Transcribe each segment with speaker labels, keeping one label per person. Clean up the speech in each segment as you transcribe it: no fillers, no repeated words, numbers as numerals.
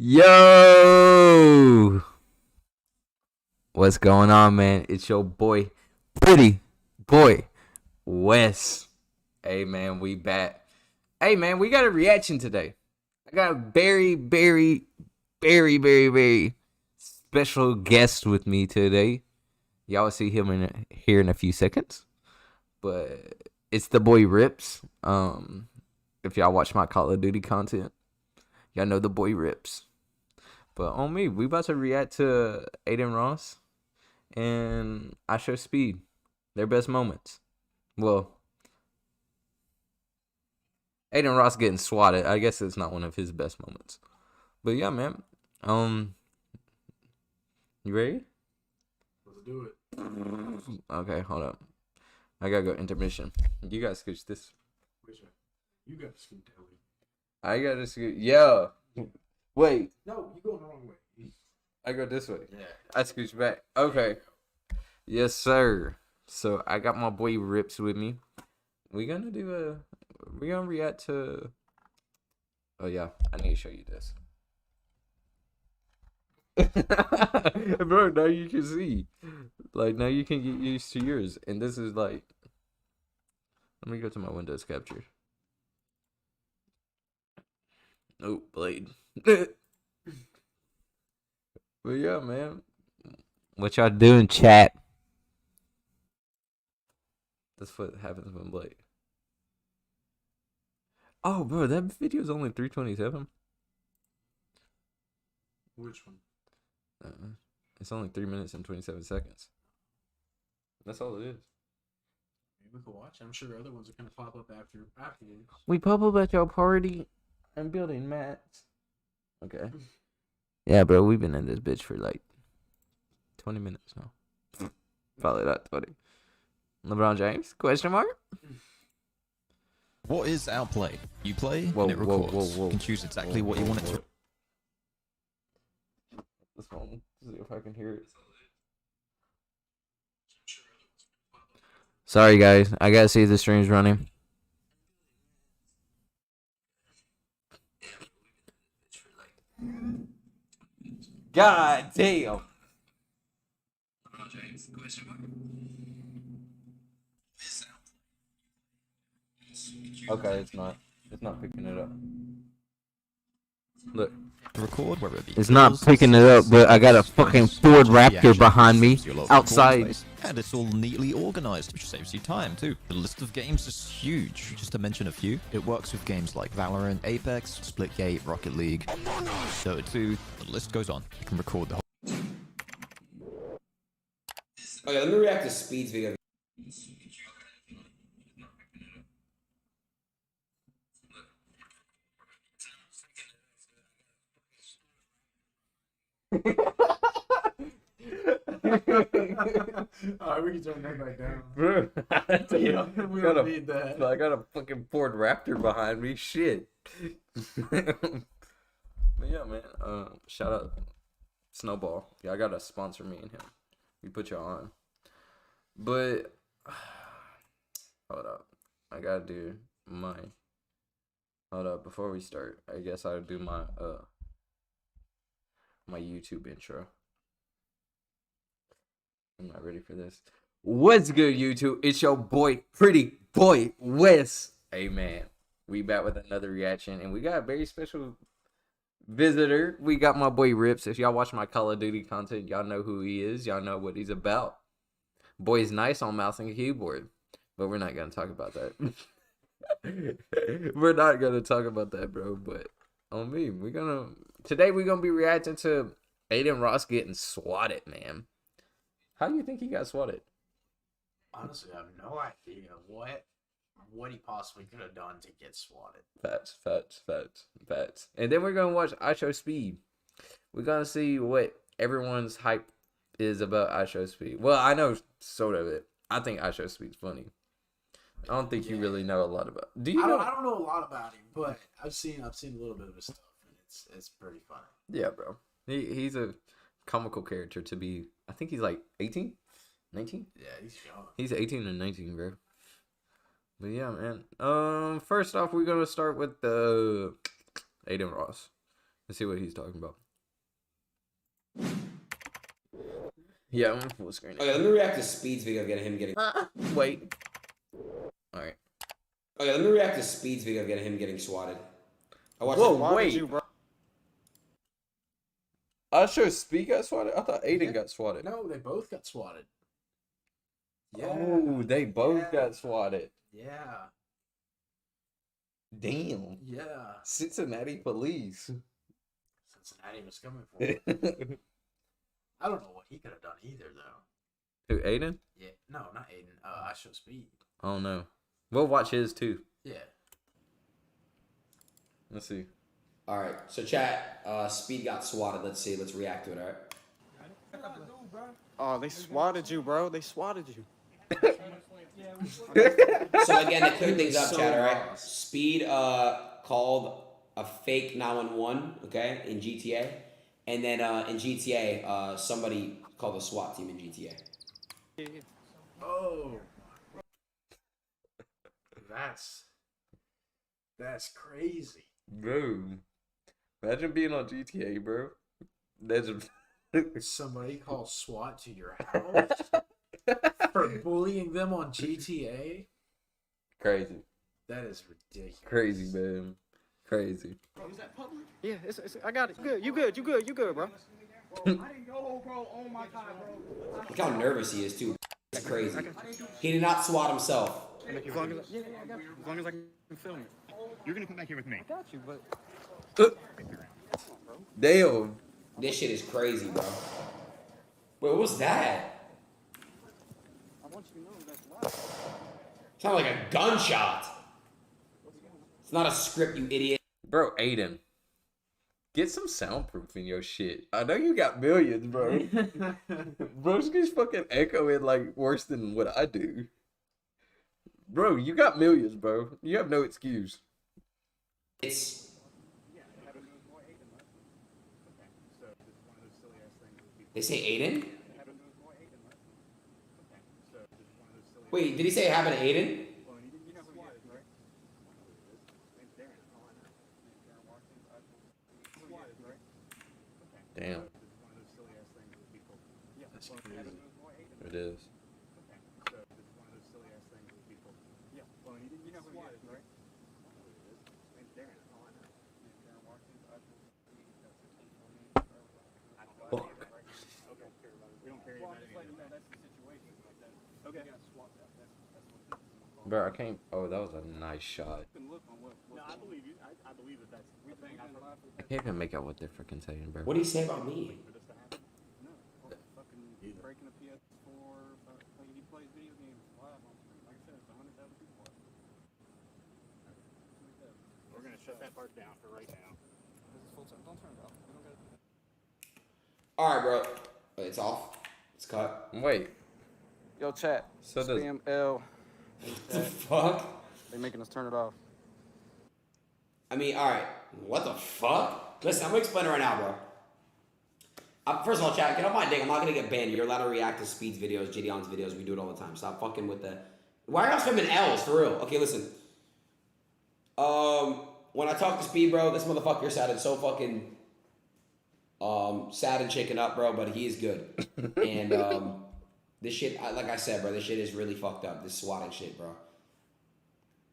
Speaker 1: Yo, what's going on, man? It's your boy, pretty boy, Wes. Hey, man, we back. Hey, man, we got a reaction today. I got a very special guest with me today. Y'all will see him here in a few seconds. But it's the boy Rips. If y'all watch my Call of Duty content, y'all know the boy Rips. But on me, we about to react to Adin Ross and IShowSpeed, their best moments. Well, Adin Ross getting swatted, I guess it's not one of his best moments. But yeah, man. You ready?
Speaker 2: Let's do it.
Speaker 1: Okay, hold up. I gotta go intermission. You guys scooch this.
Speaker 2: Which one? You got to scoot that way.
Speaker 1: I gotta scoot. Yeah. Wait.
Speaker 2: No, you're going the wrong way.
Speaker 1: I go this way.
Speaker 2: Yeah.
Speaker 1: I scooch back. Okay. Yes, sir. So I got my boy Rips with me. We're gonna react to. Oh yeah, I need to show you this. Bro, now you can see. Like now you can get used to yours. And this is like, let me go to my Windows capture. Oh, Blade. But yeah, man. What y'all doing, chat? That's what happens when Blade. Oh, bro, that video is only 327.
Speaker 2: Which one?
Speaker 1: It's only 3 minutes and 27 seconds. That's all it is.
Speaker 2: Maybe we could watch. I'm sure other ones are gonna pop up afterwards.
Speaker 1: We pop up at your party and building mats. Okay. Yeah, bro, we've been in this bitch for like 20 minutes now. Probably not 20. LeBron James? Question mark?
Speaker 3: What is Outplay? You play
Speaker 1: Whoa,
Speaker 3: and it
Speaker 1: whoa,
Speaker 3: records.
Speaker 1: whoa.
Speaker 3: You can choose exactly what you want it to.
Speaker 1: This one. See if I can hear it. Sorry, guys. I gotta see if the stream's running. God damn. Okay, it's not. It's not picking it up. Look.
Speaker 3: Record whether it be
Speaker 1: It's not
Speaker 3: yours,
Speaker 1: picking it up, but I got a fucking Ford Raptor
Speaker 3: reaction
Speaker 1: behind me
Speaker 3: to your local
Speaker 1: outside.
Speaker 3: space. And it's all neatly organized, which saves you time too. The list of games is huge. Just to mention a few, it works with games like Valorant, Apex, Splitgate, Rocket League, Dota 2. The list goes on. You can record the whole.
Speaker 4: Okay, let me react to Speed's video.
Speaker 2: Alright, we can turn that back down.
Speaker 1: Bro,
Speaker 2: We don't need that.
Speaker 1: I got a fucking Ford Raptor behind me. Shit. But yeah, man. Shout out Snowball. Yeah, I gotta sponsor me and him. We put y'all on. But hold up. I gotta do my. Hold up. Before we start, I guess I'll do my my YouTube intro. I'm not ready for this. What's good, YouTube? It's your boy, pretty boy, Wes. Hey, man. We back with another reaction, and we got a very special visitor. We got my boy Rips. If y'all watch my Call of Duty content, y'all know who he is. Y'all know what he's about. Boy's nice on mouse and keyboard, but we're not going to talk about that. We're not gonna talk about that, bro. But on me, today we're gonna be reacting to Aiden Ross getting swatted, man. How do you think he got swatted?
Speaker 2: Honestly, I have no idea what he possibly could have done to get swatted.
Speaker 1: Facts. And then we're gonna watch IShowSpeed. We're gonna see what everyone's hype is about IShowSpeed. Well, I know sort of it. I think IShowSpeed's funny. I don't think you really know a lot about. Do you know?
Speaker 2: I don't know a lot about him, but I've seen a little bit of his stuff, and it's pretty funny.
Speaker 1: Yeah, bro. He's a comical character to be. I think he's like 18, 19.
Speaker 2: Yeah, he's young.
Speaker 1: He's 18 and 19, bro. But yeah, man. First off, we're gonna start with the Aiden Ross. Let's see what he's talking about. Yeah, I'm full screen.
Speaker 4: Okay, let me react to Speed's video of him getting.
Speaker 1: Wait. All right.
Speaker 4: Okay, let me react to Speed's video of him getting swatted. I watched
Speaker 1: Whoa,
Speaker 4: it.
Speaker 1: wait. IShowSpeed got swatted? I thought Aiden got swatted.
Speaker 2: No, they both got swatted. Yeah.
Speaker 1: Oh, they both got swatted.
Speaker 2: Yeah.
Speaker 1: Damn.
Speaker 2: Yeah.
Speaker 1: Cincinnati police.
Speaker 2: Cincinnati was coming for him. I don't know what he could have done either, though.
Speaker 1: Who, Aiden?
Speaker 2: Yeah. No, not Aiden. IShowSpeed.
Speaker 1: I don't know. We'll watch his too.
Speaker 2: Yeah.
Speaker 1: Let's see.
Speaker 4: All right, so chat. Speed got swatted. Let's see. Let's react to it. All right.
Speaker 5: Oh, they swatted you, bro. They swatted you.
Speaker 4: So again, to clear things up,
Speaker 2: So
Speaker 4: chat. All right.
Speaker 2: lost.
Speaker 4: Speed called a fake 911. Okay, in GTA, and then in GTA, somebody called the SWAT team in GTA.
Speaker 2: Oh. That's crazy.
Speaker 1: Bro. Imagine being on GTA, bro. That's
Speaker 2: Somebody called SWAT to your house for bullying them on GTA?
Speaker 1: crazy.
Speaker 2: That is ridiculous.
Speaker 1: Crazy, man. Crazy.
Speaker 5: Yeah, I got it. You good, bro.
Speaker 4: Look how nervous he is too. It's crazy. He did not SWAT himself.
Speaker 5: As long as as long as I can film it.
Speaker 6: You're gonna come back here with me.
Speaker 5: I got you, but
Speaker 1: Damn.
Speaker 4: This shit is crazy, bro. Wait, what was that?
Speaker 5: I want you to know that's loud.
Speaker 4: Sounded like a gunshot. It's not a script, you idiot.
Speaker 1: Bro, Aiden. Get some soundproof in your shit. I know you got millions, bro. Broski's fucking echoing like worse than what I do. Bro, you got millions, bro. You have no excuse.
Speaker 4: It's they say Aiden? Wait, did he say it happened to Aiden?
Speaker 1: Damn.
Speaker 2: That's crazy.
Speaker 1: It is. Fuck. Bro, I can't. Oh, that was a nice shot.
Speaker 6: No, I believe you. I believe that that's the thing.
Speaker 1: I can't even make out what they're freaking saying, bro.
Speaker 4: What did he say about me?
Speaker 5: Breaking a PS4, he plays video games live on stream. Like I said, it's 100,000 people watching.
Speaker 6: We're gonna shut that part down for right now.
Speaker 5: This is full time. Don't turn it off. We don't got
Speaker 4: Alright, bro. It's off. It's cut.
Speaker 1: Wait.
Speaker 5: Yo, chat.
Speaker 1: So does-
Speaker 5: Spam L.
Speaker 4: What the fuck?
Speaker 5: They making us turn it off.
Speaker 4: I mean, alright. What the fuck? Listen, I'm gonna explain it right now, bro. First of all, chat, get off my dick. I'm not gonna get banned. You're allowed to react to Speed's videos, Gideon's videos. We do it all the time. Stop fucking with the. Why are y'all spamming L's for real? Okay, listen. When I talk to Speed, bro, this motherfucker sounded so fucking sad and shaken up, bro. But he is good. And this shit, like I said, bro, this shit is really fucked up. This swatting shit, bro.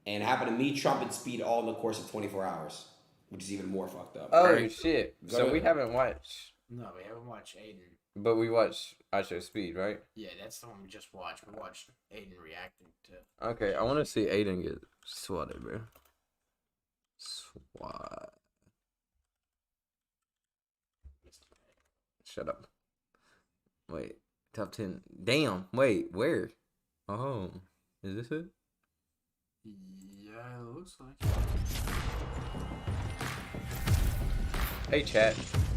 Speaker 4: And it happened to me, Trump, and Speed all in the course of 24 hours, which is even more fucked up.
Speaker 1: Oh,
Speaker 4: Right?
Speaker 1: shit.
Speaker 4: Go
Speaker 1: So
Speaker 4: ahead.
Speaker 1: we haven't watched.
Speaker 2: No, we haven't watched Aiden.
Speaker 1: But we watched IShowSpeed, right?
Speaker 2: Yeah, that's the one we just watched. We watched Aiden reacting to.
Speaker 1: Okay, I want to see Aiden get SWAT it, bro. SWAT. Shut up. Wait, top 10. Damn. Wait, where? Oh, is this it?
Speaker 2: Yeah, it looks like.
Speaker 1: Hey, chat.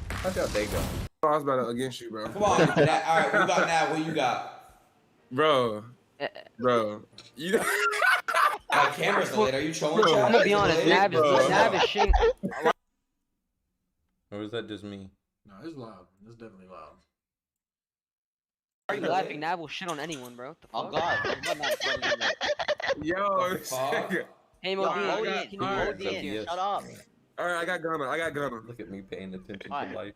Speaker 1: How's y'all day going?
Speaker 7: I was about to against you, bro.
Speaker 4: Come on, all right, we got now. What you got?
Speaker 7: Bro, you.
Speaker 4: My camera's delayed. Are you trolling?
Speaker 7: Bro,
Speaker 4: chat?
Speaker 8: I'm gonna be honest, Nav
Speaker 7: Bro.
Speaker 8: is shitting.
Speaker 1: Or was that just me?
Speaker 2: No, it's loud. It's definitely loud.
Speaker 8: Are you laughing? Nav will shit on anyone, bro. What the
Speaker 9: Oh
Speaker 8: fuck?
Speaker 9: God, I'm not telling you that.
Speaker 7: Yo,
Speaker 4: The fuck?
Speaker 8: Hey,
Speaker 9: Yo,
Speaker 8: Modine,
Speaker 7: Alright,
Speaker 8: can you
Speaker 7: alright.
Speaker 8: hold it?
Speaker 1: Yes.
Speaker 9: Shut up.
Speaker 7: all right, I got Gunner.
Speaker 1: Look at me paying attention
Speaker 9: Alright.
Speaker 1: to life.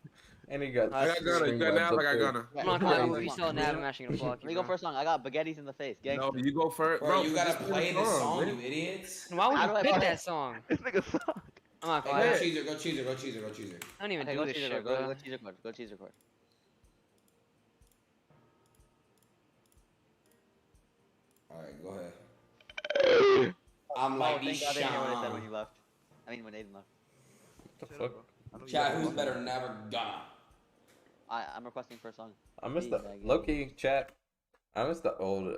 Speaker 1: And he got.
Speaker 7: I got Gunner. You got
Speaker 1: Streamlabs
Speaker 7: Nav, I
Speaker 1: up
Speaker 7: got
Speaker 1: there.
Speaker 7: Gunner.
Speaker 8: I'm not
Speaker 9: Wait,
Speaker 8: gonna
Speaker 9: wait,
Speaker 8: if you
Speaker 9: wait.
Speaker 8: sell Nav, I'm actually gonna block
Speaker 9: Let
Speaker 8: you.
Speaker 9: me go
Speaker 8: Bro.
Speaker 9: first song. I got baguettes in the face. Gang.
Speaker 7: No, you go first,
Speaker 4: Bro,
Speaker 7: bro.
Speaker 4: you gotta
Speaker 7: just
Speaker 4: play
Speaker 7: the
Speaker 4: this song,
Speaker 7: man.
Speaker 4: you idiots.
Speaker 8: Why would
Speaker 9: How do
Speaker 8: you
Speaker 9: I
Speaker 8: pick
Speaker 9: play-
Speaker 8: that song?
Speaker 9: This nigga suck.
Speaker 8: I'm not
Speaker 4: Hey,
Speaker 8: gonna
Speaker 4: go
Speaker 8: lie.
Speaker 4: choose her, go choose her, go choose her, go choose her.
Speaker 8: I don't even
Speaker 9: Okay,
Speaker 8: do
Speaker 9: go
Speaker 8: this
Speaker 9: cheese
Speaker 8: shit,
Speaker 9: record.
Speaker 8: bro.
Speaker 9: Go cheese record. Go cheese record.
Speaker 4: Alright, go ahead. I'm like
Speaker 9: Oh,
Speaker 4: these
Speaker 9: thank God they didn't hear what I said when
Speaker 4: shine.
Speaker 9: you left. I mean, when Aiden left.
Speaker 1: What the fuck?
Speaker 4: Chat, who's better than Never Gonna?
Speaker 9: I'm requesting first song.
Speaker 1: I missed the
Speaker 9: Exactly.
Speaker 1: Loki chat. I missed the old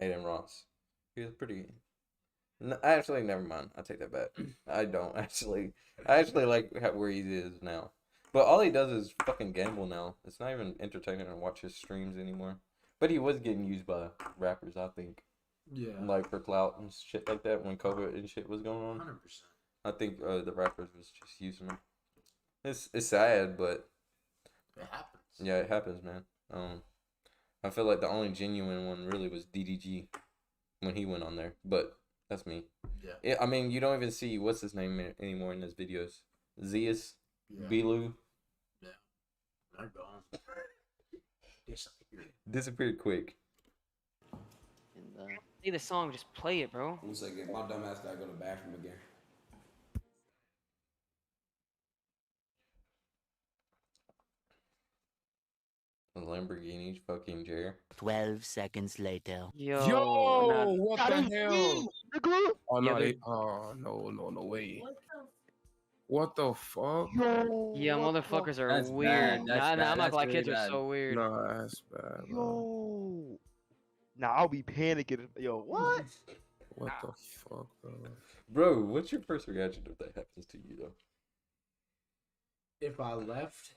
Speaker 1: Aiden Ross. He was pretty. Actually, never mind. I take that back. I don't actually. I actually like where he is now. But all he does is fucking gamble now. It's not even entertaining to watch his streams anymore. But he was getting used by rappers, I think,
Speaker 2: Yeah.
Speaker 1: like for clout and shit like that when COVID and shit was going on.
Speaker 2: 100%.
Speaker 1: I think the rappers was just using him. It's sad, but
Speaker 2: It happens.
Speaker 1: yeah, it happens, man. I feel like the only genuine one really was DDG when he went on there, but that's me.
Speaker 2: Yeah.
Speaker 1: I mean, you don't even see what's his name anymore in his videos. Zeus,
Speaker 2: Yeah.
Speaker 1: Bilu,
Speaker 2: They're gone. Disappeared.
Speaker 1: disappeared quick.
Speaker 9: And,
Speaker 8: Play the song, just play it, bro.
Speaker 4: 1 second, my dumb ass gotta go to the bathroom again.
Speaker 1: The Lamborghini fucking chair.
Speaker 10: 12 seconds later.
Speaker 8: Yo,
Speaker 7: Yo,
Speaker 8: nah.
Speaker 7: what the hell? Oh no,
Speaker 8: Yeah,
Speaker 7: they. Oh no way. What the fuck?
Speaker 8: Yeah, motherfuckers are
Speaker 11: That's
Speaker 8: weird.
Speaker 11: bad, that's
Speaker 8: Nah,
Speaker 11: bad,
Speaker 8: I'm not
Speaker 11: that's
Speaker 8: like
Speaker 11: really
Speaker 8: kids are
Speaker 11: bad.
Speaker 8: so weird.
Speaker 7: Nah, that's bad, bro.
Speaker 12: Yo. Nah, I'll be panicking. Yo, what?
Speaker 7: What the fuck, bro?
Speaker 1: Bro, what's your first reaction if that happens to you though?
Speaker 2: If I left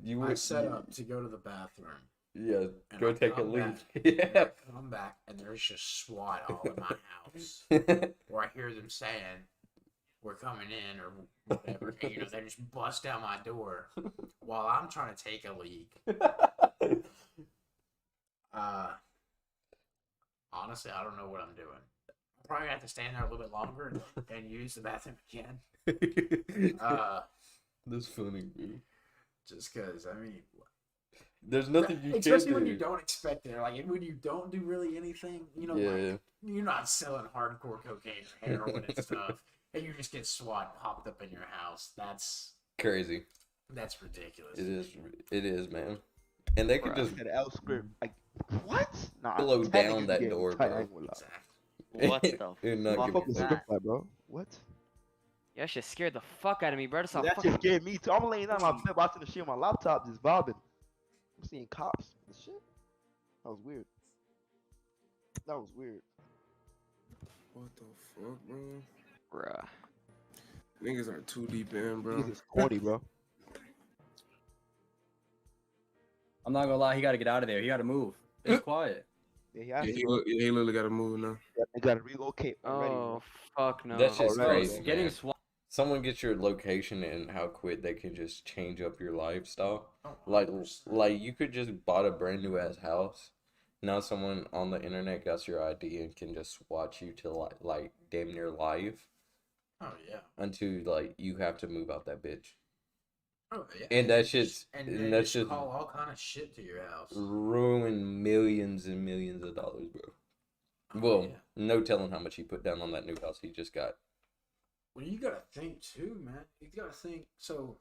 Speaker 1: You
Speaker 2: my
Speaker 1: would
Speaker 2: setup to go to the bathroom,
Speaker 1: Yeah,
Speaker 2: and
Speaker 1: go
Speaker 2: I
Speaker 1: take a
Speaker 2: come
Speaker 1: leak.
Speaker 2: back,
Speaker 1: Yeah.
Speaker 2: come back, and there's just SWAT all in my house. Or I hear them saying, "We're coming in," or whatever. And, you know, they just bust down my door while I'm trying to take a leak. Honestly, I don't know what I'm doing. I'll probably have to stand there a little bit longer and use the bathroom again.
Speaker 1: That's funny, dude.
Speaker 2: Just because, I mean,
Speaker 1: There's nothing you can
Speaker 2: especially
Speaker 1: do.
Speaker 2: when you don't expect it, like when you don't do really anything, you know,
Speaker 1: Yeah.
Speaker 2: like you're not selling hardcore cocaine or heroin and stuff, and you just get SWAT popped up in your house. That's
Speaker 1: Crazy.
Speaker 2: ridiculous.
Speaker 1: It is, man. And they could just
Speaker 12: That L script. Like, what? Nah,
Speaker 1: blow
Speaker 12: that
Speaker 1: down
Speaker 12: nigga's
Speaker 1: that
Speaker 12: getting
Speaker 1: door,
Speaker 12: tight, I
Speaker 1: bro.
Speaker 12: ain't gonna lie.
Speaker 2: Exactly.
Speaker 9: What the
Speaker 1: You're not giving
Speaker 12: Motherfucking
Speaker 1: a fuck.
Speaker 12: script that, bro. What?
Speaker 8: Yeah, that shit scared the fuck out of me, bro. That's how
Speaker 12: That
Speaker 8: fucking.
Speaker 12: just scared me too. I'm laying down my bed watching the shit on my laptop, just vibing. I'm seeing cops. The shit. That was weird. That was weird.
Speaker 7: What the fuck, bro?
Speaker 8: Bruh.
Speaker 7: Niggas are too deep in, bro.
Speaker 12: Niggas is corny, bro.
Speaker 11: I'm not gonna lie, he gotta get out of there. He gotta move. It's quiet.
Speaker 12: Yeah, he
Speaker 7: Yeah,
Speaker 12: has
Speaker 7: he,
Speaker 12: to.
Speaker 7: he literally got to move now.
Speaker 12: They gotta relocate already.
Speaker 8: Oh, fuck no.
Speaker 1: That shit's
Speaker 12: Alright.
Speaker 1: crazy,
Speaker 11: Getting
Speaker 1: man.
Speaker 11: SWAT.
Speaker 1: Someone gets your location and how quick they can just change up your lifestyle.
Speaker 2: Oh,
Speaker 1: Like
Speaker 2: 100%.
Speaker 1: you could just bought a brand new ass house. Now someone on the internet got your ID and can just watch you till like damn near live
Speaker 2: Oh yeah.
Speaker 1: until like you have to move out that bitch.
Speaker 2: Oh yeah.
Speaker 1: And that shit's
Speaker 2: and
Speaker 1: and
Speaker 2: they
Speaker 1: that's
Speaker 2: just
Speaker 1: just
Speaker 2: call all kind of shit to your house.
Speaker 1: ruin millions and millions of dollars, bro.
Speaker 2: Oh,
Speaker 1: Well,
Speaker 2: yeah.
Speaker 1: no telling how much he put down on that new house he just got.
Speaker 2: Well, you gotta think too, man. You gotta think. So,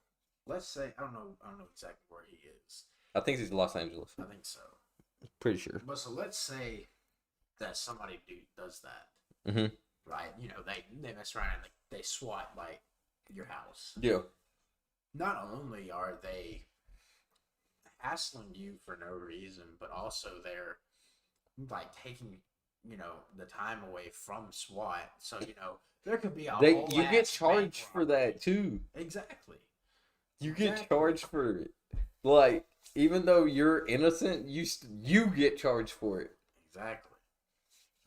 Speaker 2: let's say I don't know exactly where he is.
Speaker 1: I think he's Los Angeles.
Speaker 2: I think so.
Speaker 1: Pretty sure.
Speaker 2: But so let's say that somebody does that.
Speaker 1: Mhm.
Speaker 2: right? You know, they mess around and they SWAT like your house.
Speaker 1: Yeah.
Speaker 2: Not only are they hassling you for no reason, but also they're like taking, you know, the time away from SWAT. So, you know, there could be a whole
Speaker 1: You get
Speaker 2: ass
Speaker 1: charged
Speaker 2: bank
Speaker 1: for
Speaker 2: robbery.
Speaker 1: that too.
Speaker 2: Exactly.
Speaker 1: You get
Speaker 2: Exactly.
Speaker 1: charged for it. Like, even though you're innocent, you get charged for it.
Speaker 2: Exactly.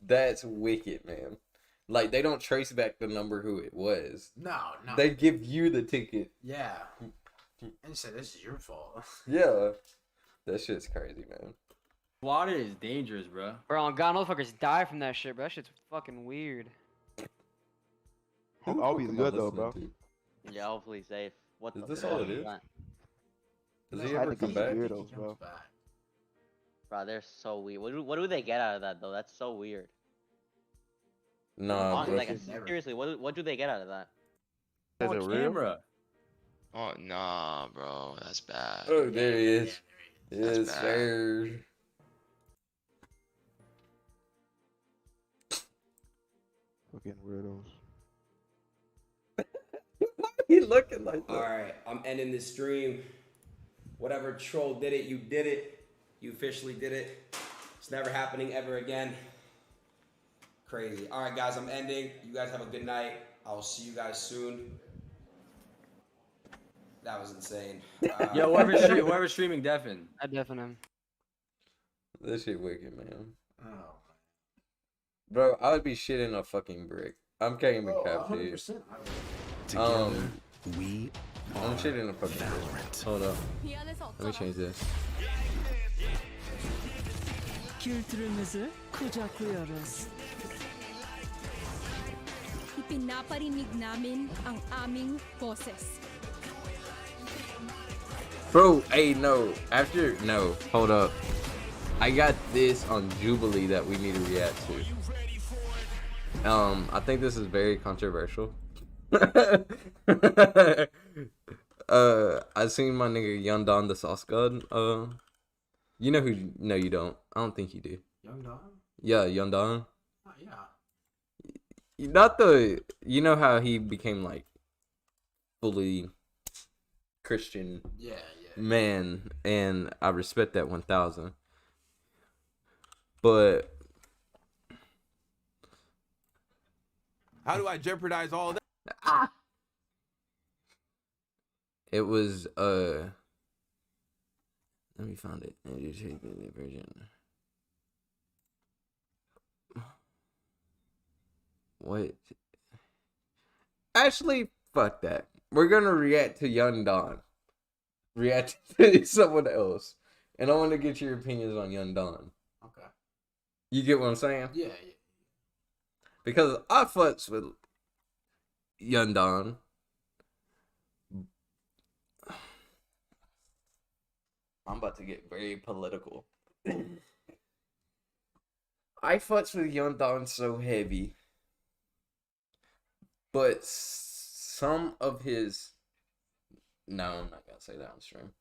Speaker 1: That's wicked, man. Like, they don't trace back the number who it was.
Speaker 2: No.
Speaker 1: They give you the ticket.
Speaker 2: Yeah. And say this is your fault.
Speaker 1: Yeah. That shit's crazy, man.
Speaker 11: SWAT is dangerous, bro.
Speaker 8: Bro, on God, motherfuckers die from that shit, bro. That shit's fucking weird.
Speaker 1: Who the
Speaker 12: Always
Speaker 1: fuck am I
Speaker 12: good though,
Speaker 1: listening
Speaker 12: bro.
Speaker 1: to?
Speaker 9: Yeah, hopefully safe. What
Speaker 1: Is
Speaker 9: the
Speaker 1: this
Speaker 9: fuck
Speaker 1: all it
Speaker 9: was
Speaker 1: is?
Speaker 9: that?
Speaker 1: Does he
Speaker 12: I
Speaker 1: ever
Speaker 12: think
Speaker 1: come
Speaker 12: he's
Speaker 1: back?
Speaker 12: weirdos,
Speaker 2: He
Speaker 12: bro.
Speaker 2: comes back.
Speaker 9: Bro, they're so weird. What do they get out of that though? That's so weird.
Speaker 1: Nah,
Speaker 9: Honestly,
Speaker 1: bro.
Speaker 9: like, seriously, what do they get out of that?
Speaker 12: Is
Speaker 11: Oh,
Speaker 12: it real?
Speaker 11: camera.
Speaker 13: Oh nah, bro, that's bad.
Speaker 1: Oh, there he is.
Speaker 2: Yeah, there he is.
Speaker 1: Yes,
Speaker 13: That's bad.
Speaker 1: sir.
Speaker 12: Fucking weirdos.
Speaker 1: Why are you looking like that?
Speaker 4: All right, I'm ending this stream. Whatever troll did it, you did it. You officially did it. It's never happening ever again. Crazy. All right, guys, I'm ending. You guys have a good night. I'll see you guys soon. That was insane.
Speaker 11: Yo, whoever's streaming deafen.
Speaker 8: I definitely am.
Speaker 1: That shit wicked, man.
Speaker 2: Oh.
Speaker 1: Bro, I would be shitting a fucking brick. I'm can't even
Speaker 2: Oh,
Speaker 1: cap shit.
Speaker 2: 100%. I would.
Speaker 3: Together, we
Speaker 1: I'm
Speaker 3: are
Speaker 1: shitting a fucking brick.
Speaker 3: Valorant.
Speaker 1: Hold up. Let me change this.
Speaker 10: Kültürümüzü kucaklıyoruz.
Speaker 14: Ipinaparinig namin ang aming boses.
Speaker 1: Bro, hey, no. No, hold up. I got this on Jubilee that we need to react to. I think this is very controversial. I seen my nigga Young Don the Sauce God. You know who? No, you don't. I don't think you do.
Speaker 2: Young Don?
Speaker 1: Yeah, Young Don.
Speaker 2: Oh, yeah.
Speaker 1: Not the. You know how he became like fully Christian
Speaker 2: Yeah.
Speaker 1: man, and I respect that 1000. But
Speaker 7: How do I jeopardize all that?
Speaker 1: it was let me find it. Version. What? Actually, fuck that. We're gonna react to Young Don. React to someone else. And I want to get your opinions on Young Don.
Speaker 2: Okay.
Speaker 1: You get what I'm saying?
Speaker 2: Yeah.
Speaker 1: Because I fucks with Young Don. I'm about to get very political. I fucks with Young Don so heavy. But some of his... No, I'm not going to say that on stream.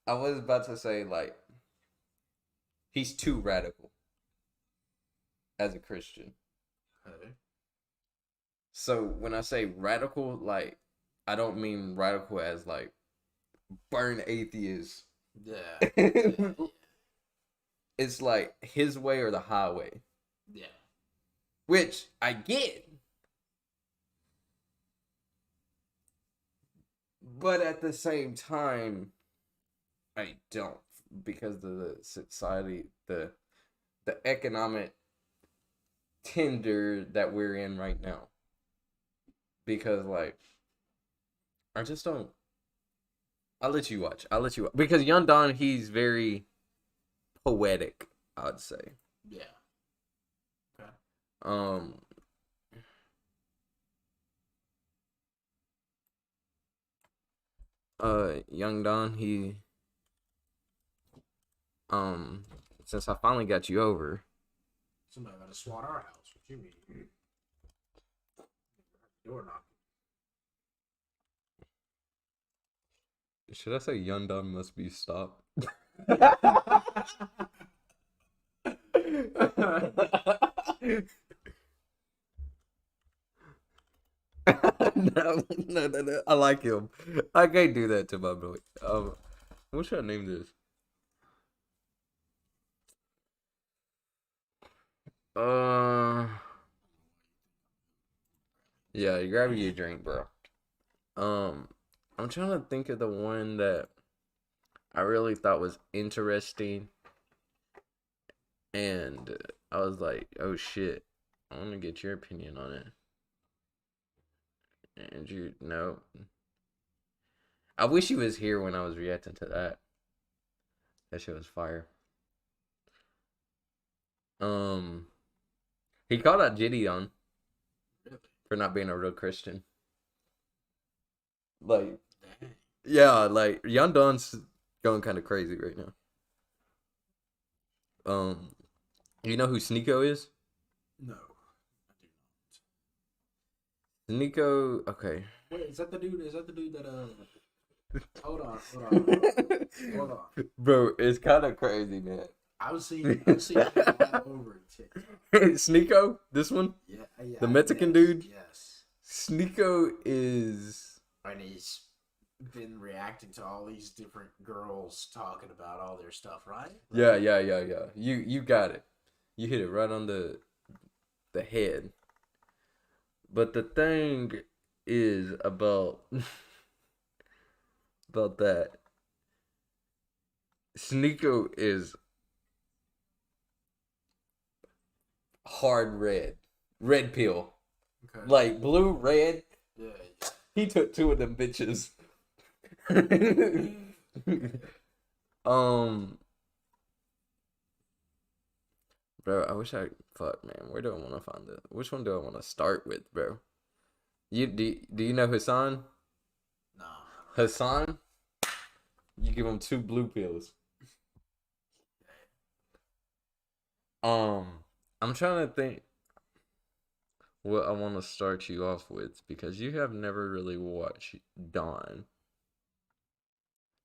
Speaker 1: I was about to say, like, he's too radical as a Christian.
Speaker 2: Okay.
Speaker 1: So when I say radical, like, I don't mean radical as, like, burn atheists.
Speaker 2: Yeah.
Speaker 1: It's like his way or the highway.
Speaker 2: Yeah.
Speaker 1: Which I get. But at the same time, I don't. Because of the society, the economic tinder that we're in right now. Because, like, I just don't. I'll let you watch. Because Young Don, he's very poetic, I'd say.
Speaker 2: Yeah. Okay.
Speaker 1: Young Don, he since I finally got you over.
Speaker 2: Somebody got to SWAT our house. What you mean? Door knocking.
Speaker 1: Should I say Young Don must be stopped? No. I like him. I can't do that to my boy. What should I name this? Yeah, you grab your drink, bro. I'm trying to think of the one that I really thought was interesting, and I was like, oh shit, I want to get your opinion on it. And you know, I wish he was here when I was reacting to that. That shit was fire. He called out Gideon for not being a real Christian. Like, yeah, like Young Don's going kind of crazy right now. You know who Sneeko is?
Speaker 2: No.
Speaker 1: Sneeko, okay.
Speaker 2: Wait, is that the dude? Is that the dude that Hold on.
Speaker 1: Bro, it's kind of crazy, man.
Speaker 2: I was seeing it all over TikTok.
Speaker 1: Sneeko, this one?
Speaker 2: Yeah.
Speaker 1: The Mexican dude?
Speaker 2: Yes. Sneeko
Speaker 1: is...
Speaker 2: And he's been reacting to all these different girls talking about all their stuff, right?
Speaker 1: Yeah. You got it. You hit it right on the head. But the thing is about that. Sneeko is hard red pill,
Speaker 2: Okay.
Speaker 1: like blue red.
Speaker 2: Yeah.
Speaker 1: He took 2 of them bitches. Bro, I wish fuck, man. Where do I want to find it? Which one do I want to start with, bro? Do you know Hassan?
Speaker 2: No.
Speaker 1: Hassan? You give him 2 blue pills. I'm trying to think what I want to start you off with because you have never really watched Don.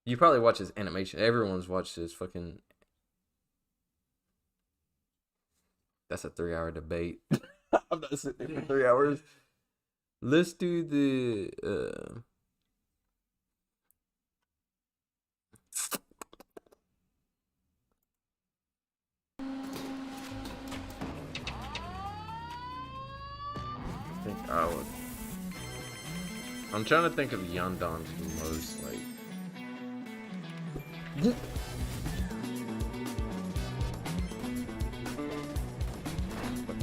Speaker 1: You probably watch his animation. Everyone's watched his fucking. That's a 3-hour debate. I'm not sitting there for 3 hours. Let's do the. I think I would. I'm trying to think of Yondon's most like.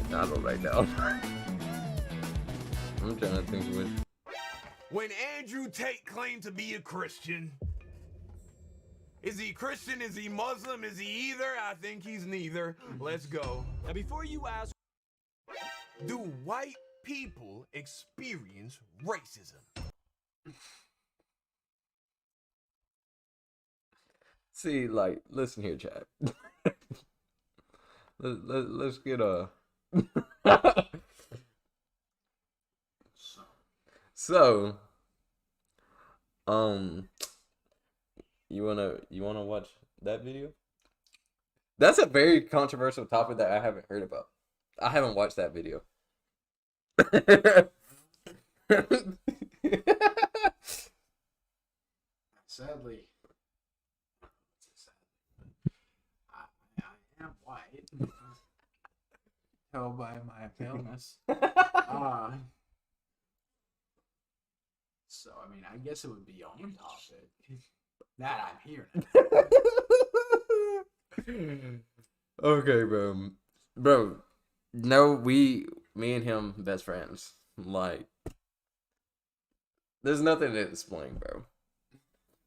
Speaker 1: Battle right now. I'm trying to think which.
Speaker 15: When Andrew Tate claimed to be a Christian, is he Christian? Is he Muslim? Is he either? I think he's neither. Let's go. Now, before you ask, do white people experience racism?
Speaker 1: See, like, listen here, chat. Let's get a. So, you wanna watch that video? That's a very controversial topic that I haven't heard about. I haven't watched that video.
Speaker 2: Sadly, I am white. Tell by my paleness. So I mean, I guess it would be on topic. That I'm hearing.
Speaker 1: Okay, bro. No, me and him best friends. Like, there's nothing to explain, bro.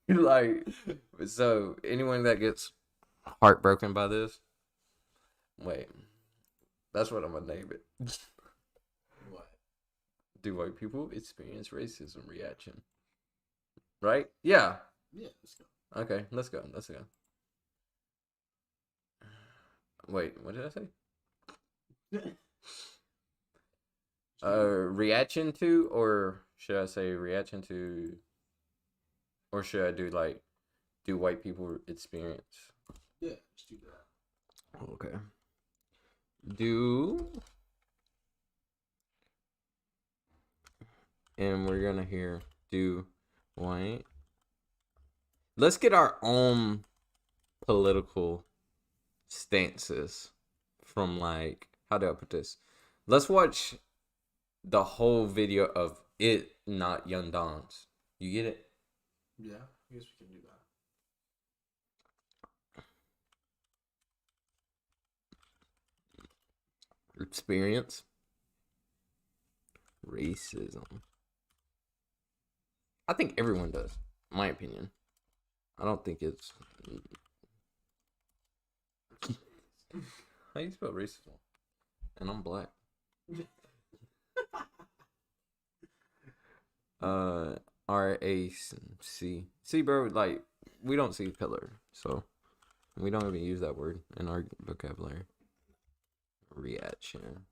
Speaker 1: Like, so anyone that gets heartbroken by this, wait, that's what I'm gonna name it.
Speaker 2: What?
Speaker 1: Do white people experience racism reaction? Right? Yeah.
Speaker 2: Yeah, let's go.
Speaker 1: Okay, let's go. Wait, what did I say? Reaction to, or should I say reaction to, or should I do like, do white people experience?
Speaker 2: Yeah, let's do that.
Speaker 1: Okay. Do and we're gonna do white. Let's get our own political stances from, like, how do I put this? Let's watch the whole video of it, not Young Don's. You get it?
Speaker 2: Yeah, I guess we can do that.
Speaker 1: Experience racism. I think everyone does, in my opinion. I don't think it's... How do you spell racism? And I'm black. R-A-C. See, bro, like, we don't see color, so we don't even use that word in our vocabulary. Reaction.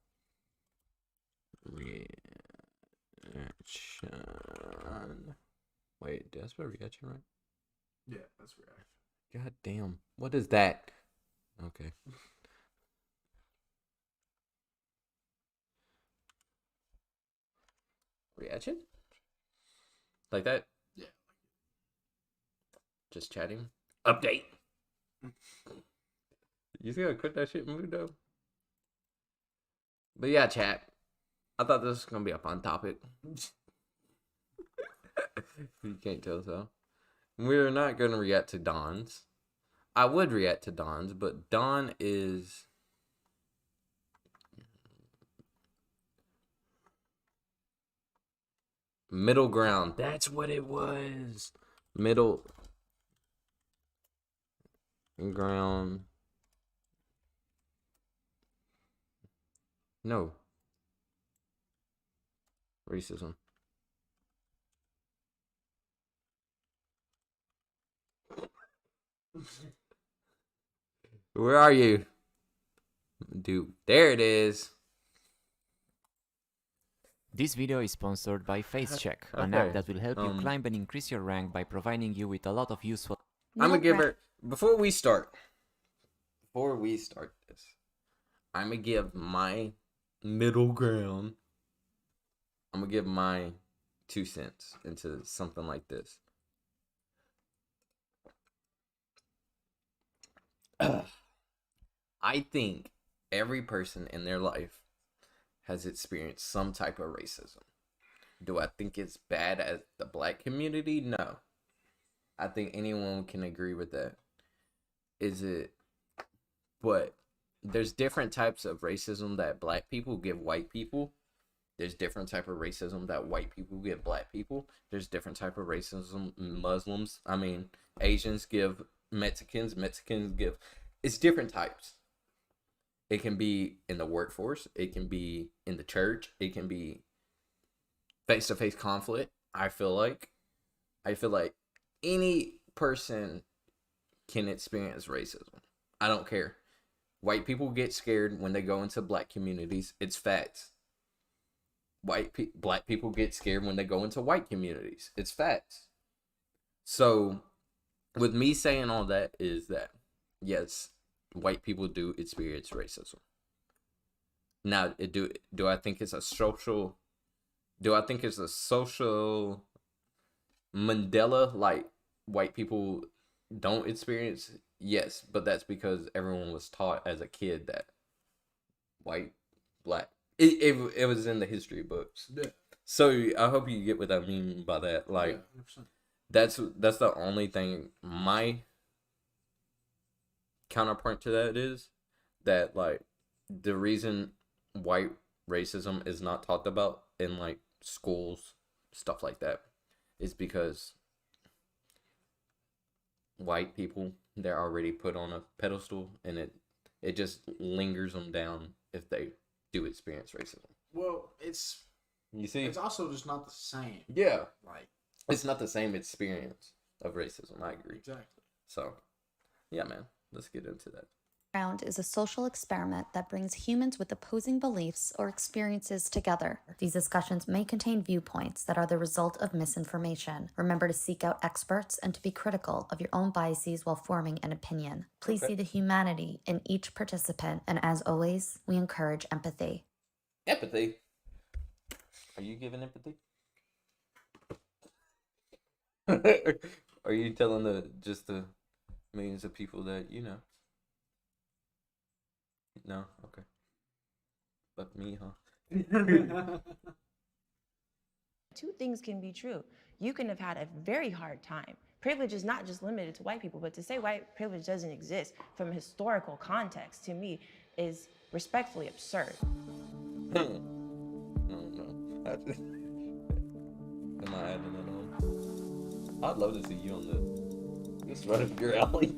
Speaker 1: Wait, did I spell reaction right?
Speaker 2: Yeah, that's reaction.
Speaker 1: God damn. What is that? Okay. Reaction? Like that?
Speaker 2: Yeah.
Speaker 1: Just chatting? Update! You see how I cut that shit moved though? But yeah, chat. I thought this was gonna be a fun topic. You can't tell so. We're not gonna react to Don's. I would react to Don's, but Don is middle ground. That's what it was. Middle ground. No. Racism. Where are you? Dude, there it is.
Speaker 16: This video is sponsored by FaceCheck, an
Speaker 1: Okay,
Speaker 16: app that will help you climb and increase your rank by providing you with a lot of useful...
Speaker 1: I'm gonna give her, before we start this, I'm gonna give my middle ground. I'm gonna give my 2 cents into something like this. I think every person in their life has experienced some type of racism. Do I think it's bad as the black community? No. I think anyone can agree with that. Is it? But there's different types of racism that black people give white people. There's different type of racism that white people give black people. There's different type of racism Asians give Mexicans. Mexicans give... It's different types. It can be in the workforce. It can be in the church. It can be face-to-face conflict. I feel like any person can experience racism. I don't care. White people get scared when they go into black communities. It's facts. Black people get scared when they go into white communities. It's facts. So, with me saying all that is that, yes, white people do experience racism. Now, do I think it's a social... Do I think it's a social Mandela, like white people don't experience? Yes, but that's because everyone was taught as a kid that white, black. It was in the history books.
Speaker 2: Yeah.
Speaker 1: So I hope you get what I mean by that. Like,
Speaker 2: yeah,
Speaker 1: that's the only thing. My counterpoint to that is that, like, the reason white racism is not talked about in, like, schools, stuff like that, is because white people, they're already put on a pedestal, and it just lingers them down if they do experience racism.
Speaker 2: Well,
Speaker 1: you see,
Speaker 2: it's also just not the same.
Speaker 1: Yeah,
Speaker 2: like
Speaker 1: it's not the same experience of racism. I agree.
Speaker 2: Exactly.
Speaker 1: So, yeah, man, let's get into that.
Speaker 17: Ground is a social experiment that brings humans with opposing beliefs or experiences together. These discussions may contain viewpoints that are the result of misinformation. Remember to seek out experts and to be critical of your own biases while forming an opinion. Please see the humanity in each participant, and as always, we encourage empathy.
Speaker 1: Empathy? Are you giving empathy? Are you telling the millions of people that you know? No, okay. Fuck me, huh?
Speaker 18: Two things can be true. You can have had a very hard time. Privilege is not just limited to white people, but to say white privilege doesn't exist from a historical context, to me, is respectfully absurd.
Speaker 1: No. Am I adding it on? I'd love to see you on this. This is right up your alley.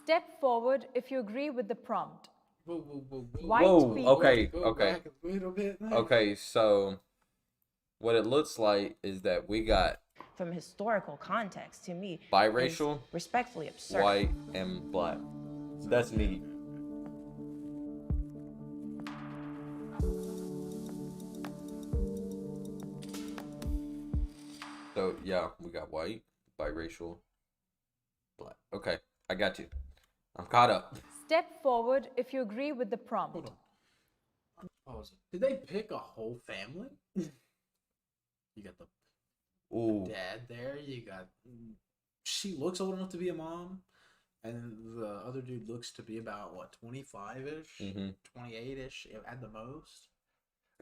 Speaker 19: Step forward if you agree with the prompt.
Speaker 1: White people. Okay.
Speaker 2: Back a little bit, man.
Speaker 1: Okay, so what it looks like is that we got
Speaker 18: from a historical context, to me,
Speaker 1: biracial,
Speaker 18: is respectfully absurd.
Speaker 1: white, and black. That's neat. So yeah, we got white, biracial, black. Okay, I got you. I'm caught up.
Speaker 19: Step forward if you agree with the prompt.
Speaker 2: Hold on. Pause it. Did they pick a whole family? You got the
Speaker 1: Ooh.
Speaker 2: dad there. You got she looks old enough to be a mom, and the other dude looks to be about what 25-ish, 28-ish at the most.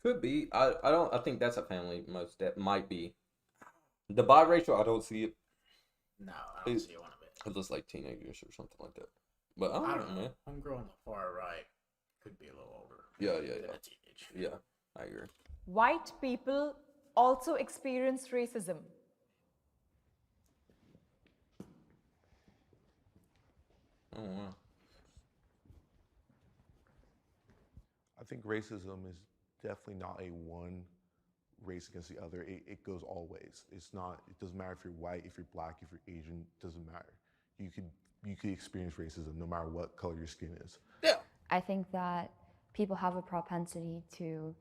Speaker 1: Could be. I think that's a family. Most that might be. The biracial, I don't see it.
Speaker 2: No, I don't see one of it.
Speaker 1: It looks like teenagers or something like that. But
Speaker 2: I don't know. Homegirl on the far right could be a little older.
Speaker 1: Yeah.
Speaker 2: Than a teenager.
Speaker 1: Yeah, I agree.
Speaker 19: White people also experience racism.
Speaker 1: Oh wow.
Speaker 20: I think racism is definitely not a one race against the other. It goes all ways. It's not. It doesn't matter if you're white, if you're black, if you're Asian. It doesn't matter. You could experience racism no matter what color your skin is.
Speaker 1: Yeah.
Speaker 21: I think that people have a propensity to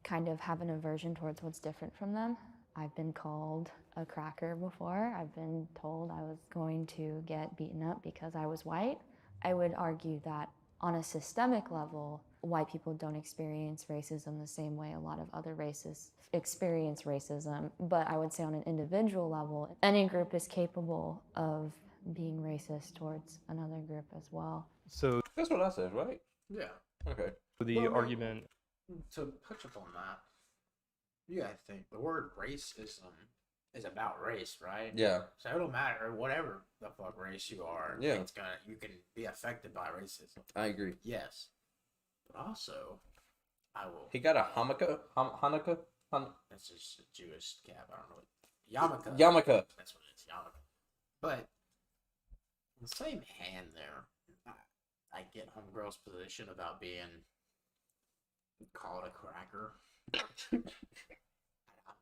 Speaker 21: kind of have an aversion towards what's different from them. I've been called a cracker before. I've been told I was going to get beaten up because I was white. I would argue that on a systemic level, white people don't experience racism the same way a lot of other races experience racism. But I would say on an individual level, any group is capable of being racist towards another group as well.
Speaker 22: So
Speaker 1: that's what I said, right?
Speaker 2: Yeah.
Speaker 1: Okay.
Speaker 22: The argument
Speaker 2: to touch upon that, you gotta think the word racism is about race, right?
Speaker 1: Yeah.
Speaker 2: So it don't matter whatever the fuck race you are.
Speaker 1: Yeah.
Speaker 2: You can be affected by racism.
Speaker 1: I agree.
Speaker 2: Yes. But also, I will.
Speaker 1: He got a Hanukkah.
Speaker 2: That's just a Jewish cap. I don't know what
Speaker 1: Yarmulke.
Speaker 2: That's what it is. Yarmulke. But in the same hand, there, I get homegirl's position about being called a cracker. I'm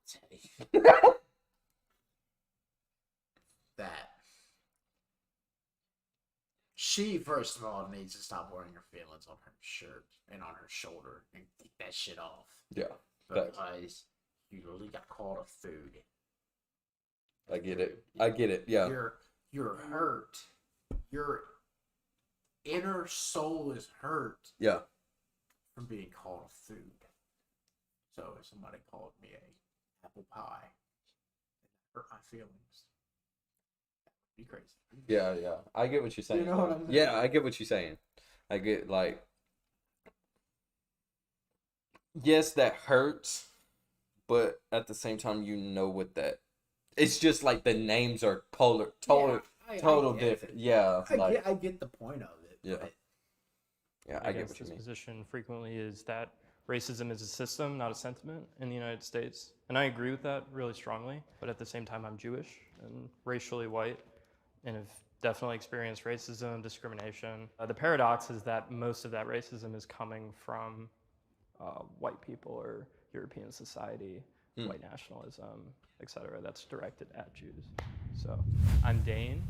Speaker 2: telling you that she, first of all, needs to stop wearing her feelings on her shirt and on her shoulder and take that shit off.
Speaker 1: Yeah.
Speaker 2: Because you really got called a food.
Speaker 1: I get it. I get it. Yeah.
Speaker 2: You're hurt. Your inner soul is hurt.
Speaker 1: Yeah.
Speaker 2: From being called a food. So if somebody called me a apple pie, it hurt my feelings. That'd be crazy.
Speaker 1: Yeah. I get what you're saying.
Speaker 2: You know what I'm saying?
Speaker 1: Yeah, I get what you're saying. I get like, yes, that hurts, but at the same time, you know what that. It's just like the names are total different. Yeah,
Speaker 2: I get the point of it.
Speaker 1: Yeah.
Speaker 2: But
Speaker 1: yeah, I get what you
Speaker 22: this
Speaker 1: mean.
Speaker 22: position frequently is that racism is a system, not a sentiment in the United States. And I agree with that really strongly. But at the same time, I'm Jewish and racially white and have definitely experienced racism, discrimination. The paradox is that most of that racism is coming from white people or European society, white nationalism, etc. That's directed at Jews. So I'm Dane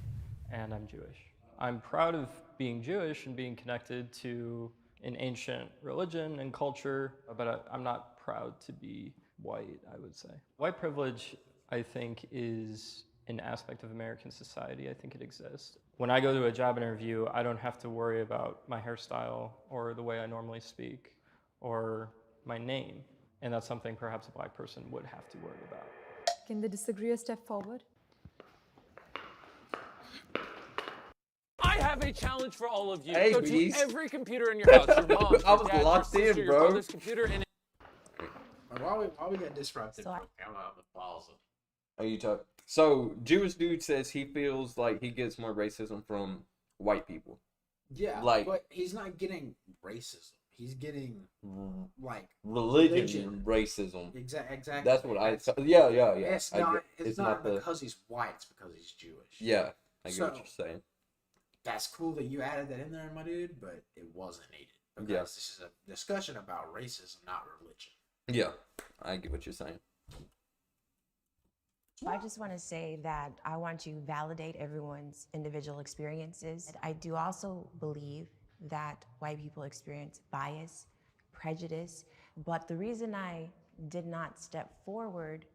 Speaker 22: and I'm Jewish. I'm proud of being Jewish and being connected to an ancient religion and culture, but I'm not proud to be white, I would say. White privilege, I think, is an aspect of American society. I think it exists. When I go to a job interview, I don't have to worry about my hairstyle or the way I normally speak or my name. And that's something perhaps a black person would have to worry about.
Speaker 19: Can they disagree or step forward?
Speaker 5: I have a challenge for all of you.
Speaker 1: Hey,
Speaker 5: Go to
Speaker 1: beast.
Speaker 5: every computer in your house, your mom's,
Speaker 1: I
Speaker 5: your
Speaker 1: was
Speaker 5: dad's,
Speaker 1: locked
Speaker 5: your sister,
Speaker 1: in,
Speaker 5: your
Speaker 1: bro.
Speaker 5: brother's computer, and
Speaker 2: Why we get disrupted?
Speaker 18: So I-
Speaker 2: I'm out with balls.
Speaker 1: Are you talking? So Jewish dude says he feels like he gets more racism from white people.
Speaker 2: Yeah,
Speaker 1: Like-
Speaker 2: but he's not getting racism. He's getting like
Speaker 1: Religion, racism.
Speaker 2: Exactly.
Speaker 1: That's what I. Yeah.
Speaker 2: It's
Speaker 1: I
Speaker 2: not.
Speaker 1: get-
Speaker 2: It's not because he's white. It's because he's Jewish.
Speaker 1: Yeah, I get what
Speaker 2: So-
Speaker 1: you're saying.
Speaker 2: That's cool that you added that in there, my dude, but it wasn't needed because
Speaker 1: Yeah.
Speaker 2: this is a discussion about racism, not religion.
Speaker 1: Yeah, I get what you're saying.
Speaker 18: I just want to say that I want to validate everyone's individual experiences. I do also believe that white people experience bias, prejudice, but the reason I did not step forward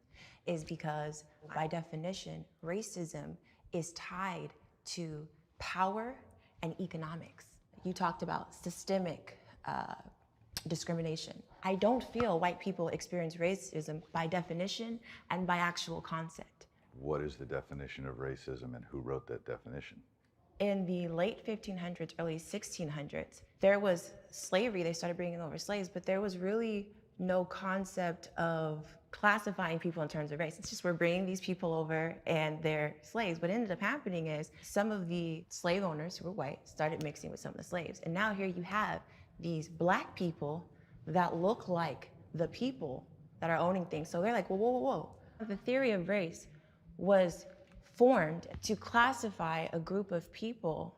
Speaker 18: is because, by definition, racism is tied to power and economics. You talked about systemic discrimination. I don't feel white people experience racism by definition and by actual concept.
Speaker 6: What is the definition of racism and who wrote that definition?
Speaker 18: In the late 1500s, early 1600s, there was slavery. They started bringing over slaves, but there was really no concept of classifying people in terms of race. It's just we're bringing these people over and they're slaves. What ended up happening is some of the slave owners who were white started mixing with some of the slaves. And now here you have these black people that look like the people that are owning things. So they're like, whoa, whoa, whoa, whoa. The theory of race was formed to classify a group of people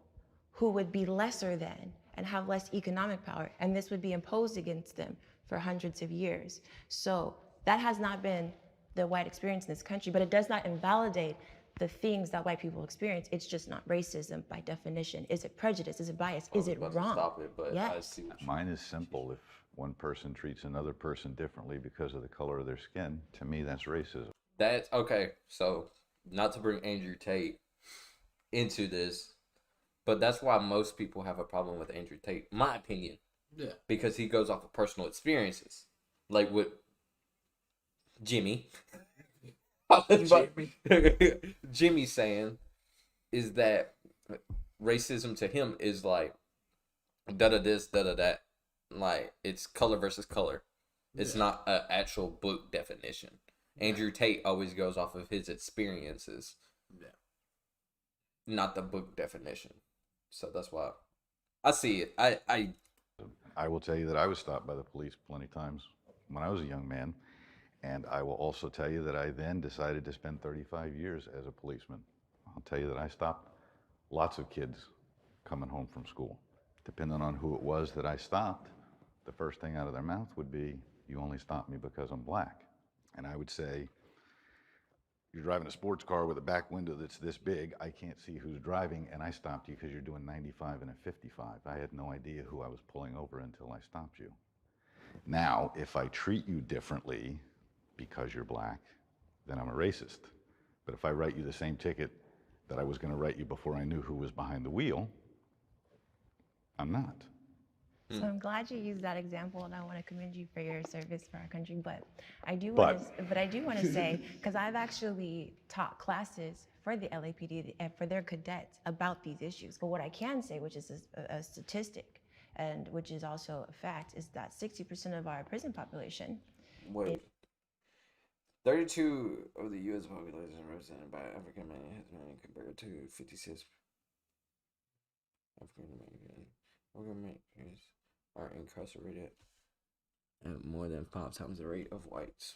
Speaker 18: who would be lesser than and have less economic power, and this would be imposed against them for hundreds of years. So that has not been the white experience in this country, but it does not invalidate the things that white people experience. It's just not racism by definition. Is it prejudice? Is it bias? Is it wrong?
Speaker 1: Stop it, but
Speaker 18: Yes.
Speaker 1: I see what
Speaker 6: Mine is simple. If one person treats another person differently because of the color of their skin, to me, that's racism.
Speaker 1: That's okay. So, not to bring Andrew Tate into this, but that's why most people have a problem with Andrew Tate, my opinion.
Speaker 2: Yeah.
Speaker 1: Because he goes off of personal experiences, like with Jimmy. Jimmy saying is that racism to him is like da da this, da da that. Like it's color versus color. It's not an actual book definition. Andrew Tate always goes off of his experiences, not the book definition. So that's why I see it.
Speaker 6: I will tell you that I was stopped by the police plenty times when I was a young man, and I will also tell you that I then decided to spend 35 years as a policeman. I'll tell you that I stopped lots of kids coming home from school. Depending on who it was that I stopped, the first thing out of their mouth would be, "You only stopped me because I'm black." And I would say, "You're driving a sports car with a back window that's this big. I can't see who's driving, and I stopped you because you're doing 95 and a 55. I had no idea who I was pulling over until I stopped you. Now, if I treat you differently because you're black, then I'm a racist. But if I write you the same ticket that I was going to write you before I knew who was behind the wheel, I'm not."
Speaker 18: So I'm glad you used that example, and I want to commend you for your service for our country. But I do want to say, because I've actually taught classes for the LAPD and for their cadets about these issues. But what I can say, which is a statistic, and which is also a fact, is that 60% of our prison population.
Speaker 1: Wait. 32 of the U.S. population is represented by African Americans compared to 56 African Americans are incarcerated at more than 5 times the rate of whites.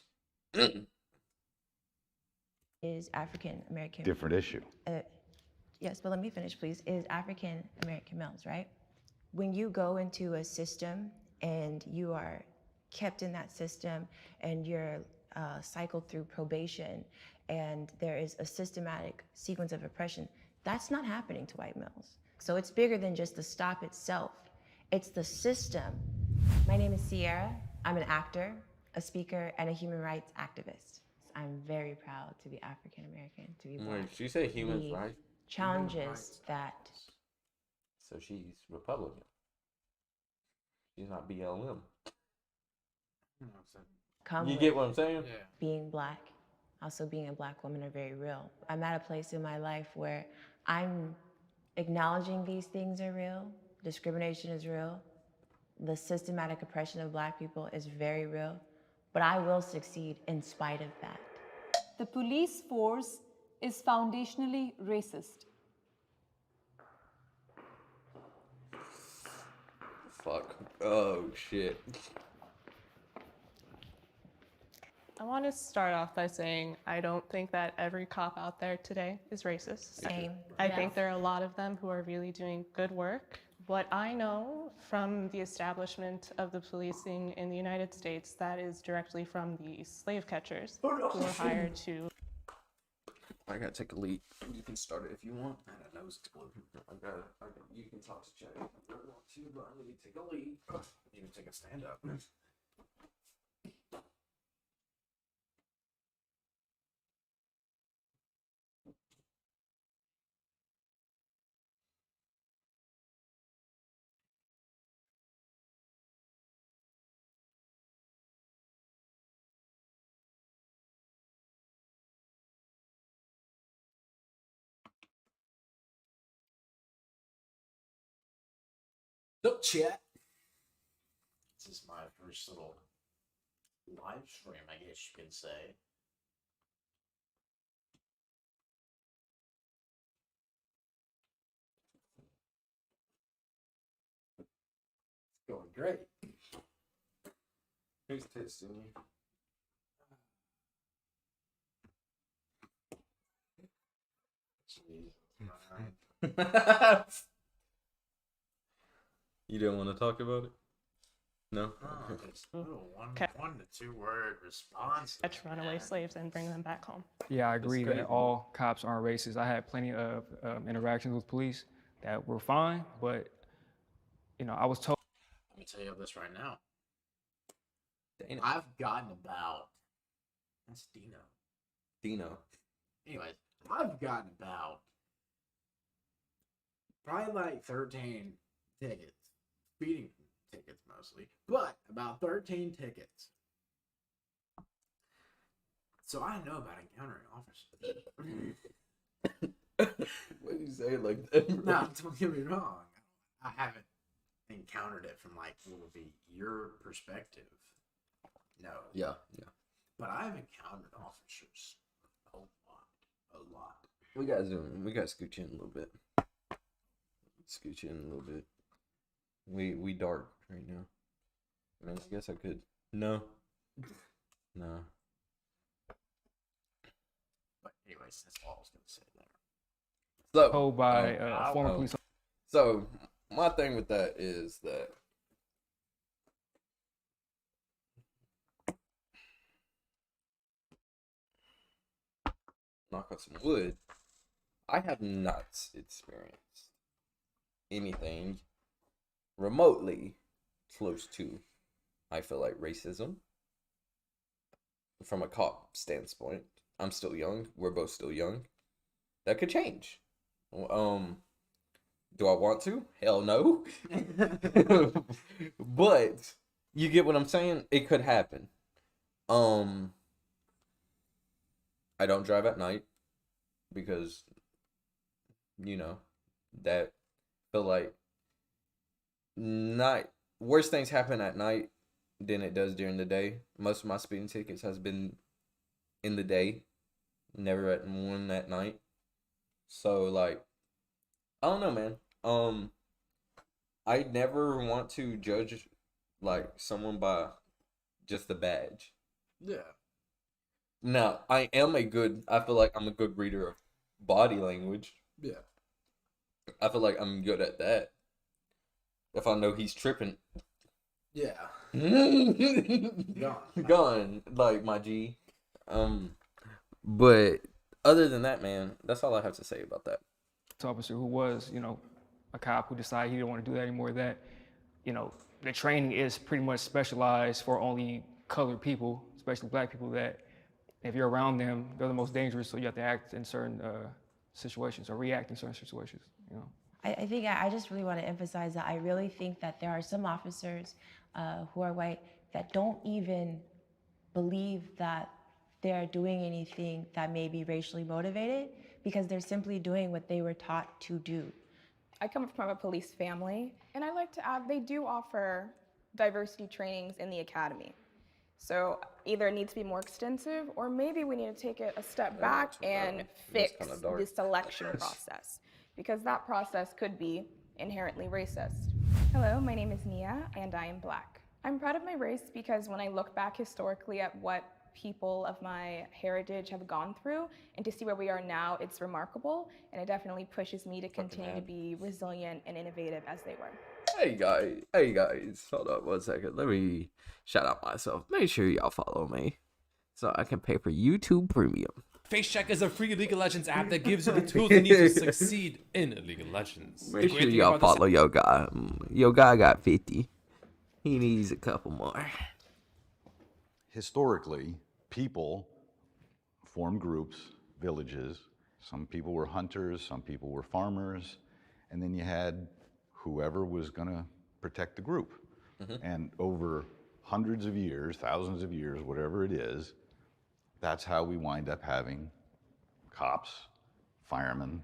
Speaker 18: Is African American.
Speaker 6: Different issue.
Speaker 18: Yes, but let me finish, please. Is African American males, right? When you go into a system and you are kept in that system and you're cycled through probation and there is a systematic sequence of oppression, that's not happening to white males. So it's bigger than just the stop itself. It's the system. My name is Sierra. I'm an actor, a speaker, and a human rights activist. I'm very proud to be African American, to be black.
Speaker 1: Wait, she said human rights?
Speaker 18: Challenges that.
Speaker 1: So she's Republican. She's not BLM. You get what I'm saying?
Speaker 18: Being black also being a Black woman are very real. I'm at a place in my life where I'm acknowledging these things are real, discrimination is real, the systematic oppression of Black people is very real, but I will succeed in spite of that.
Speaker 19: The police force is foundationally racist.
Speaker 1: Fuck. Oh shit.
Speaker 9: I want to start off by saying I don't think that every cop out there today is racist.
Speaker 18: Same.
Speaker 9: I
Speaker 18: Yeah.
Speaker 9: think there are a lot of them who are really doing good work. What I know from the establishment of the policing in the United States, that is directly from the slave catchers who were hired to.
Speaker 1: I gotta take a leak. You can start it if you want. I had a nose explosion. You can talk to Chad if you want to, but I need to take a leak. You can take a stand up.
Speaker 2: So, chat. This is my first little live stream, I guess you could say. It's going great.
Speaker 1: Who's testing you? You don't want to talk about it? No?
Speaker 2: Oh,
Speaker 1: Okay.
Speaker 2: it's a little one to 2 word response.
Speaker 9: Catch runaway slaves and bring them back home.
Speaker 7: Yeah, I agree
Speaker 1: crazy.
Speaker 7: that all cops aren't racist. I had plenty of interactions with police that were fine, but I was told.
Speaker 2: Let me tell you this right now.
Speaker 1: Dana.
Speaker 2: I've gotten about. That's Dino.
Speaker 1: Dino.
Speaker 2: Anyways, I've gotten about probably like 13 tickets. Speeding tickets mostly. But about 13 tickets. So I know about encountering officers.
Speaker 1: What do you say like that?
Speaker 2: No, don't get me wrong. I haven't encountered it from like what would be your perspective. No.
Speaker 1: Yeah.
Speaker 2: But I've encountered officers a lot.
Speaker 1: We gotta zoom. We gotta scooch in a little bit. Scooch in a little bit. We dark right now. I mean, I guess I could. No. No.
Speaker 2: But anyways, that's all I was gonna say there.
Speaker 1: So
Speaker 7: told by a former police officer.
Speaker 1: So my thing with that is that knock on some wood, I have not experienced anything remotely close to, I feel like, racism from a cop standpoint. I'm still young. We're both still young. That could change. Do I want to? Hell no. But you get what I'm saying? It could happen. I don't drive at night because that feel like not worse things happen at night than it does during the day. Most of my speeding tickets has been in the day, never at one at night. So like, I don't know, man. I never want to judge like someone by just the badge.
Speaker 2: Yeah.
Speaker 1: Now, I feel like I'm a good reader of body language.
Speaker 2: Yeah.
Speaker 1: I feel like I'm good at that. If I know he's tripping.
Speaker 2: Yeah.
Speaker 1: Gone, like my G. But other than that, man, that's all I have to say about that.
Speaker 7: Officer who was, a cop who decided he didn't want to do that anymore, that, the training is pretty much specialized for only colored people, especially black people, that if you're around them, they're the most dangerous, so you have to act in certain situations or react in certain situations,
Speaker 18: I think I just really want to emphasize that I really think that there are some officers who are white that don't even believe that they are doing anything that may be racially motivated because they're simply doing what they were taught to do.
Speaker 12: I come from a police family, and I like to add they do offer diversity trainings in the academy. So either it needs to be more extensive, or maybe we need to take it a step back and fix the selection process, because that process could be inherently racist. Hello, my name is Nia, and I am Black. I'm proud of my race because when I look back historically at what people of my heritage have gone through, and to see where we are now, it's remarkable, and it definitely pushes me to continue to be resilient and innovative as they were.
Speaker 1: Hey guys, hold up 1 second. Let me shout out myself. Make sure y'all follow me so I can pay for YouTube Premium.
Speaker 13: FaceCheck is a free League of Legends app that gives you the tools you need to succeed in League of Legends.
Speaker 1: Make sure y'all follow your guy. Your guy got 50. He needs a couple more.
Speaker 6: Historically, people formed groups, villages. Some people were hunters, some people were farmers, and then you had whoever was going to protect the group. And over hundreds of years, thousands of years, whatever it is, that's how we wind up having cops, firemen,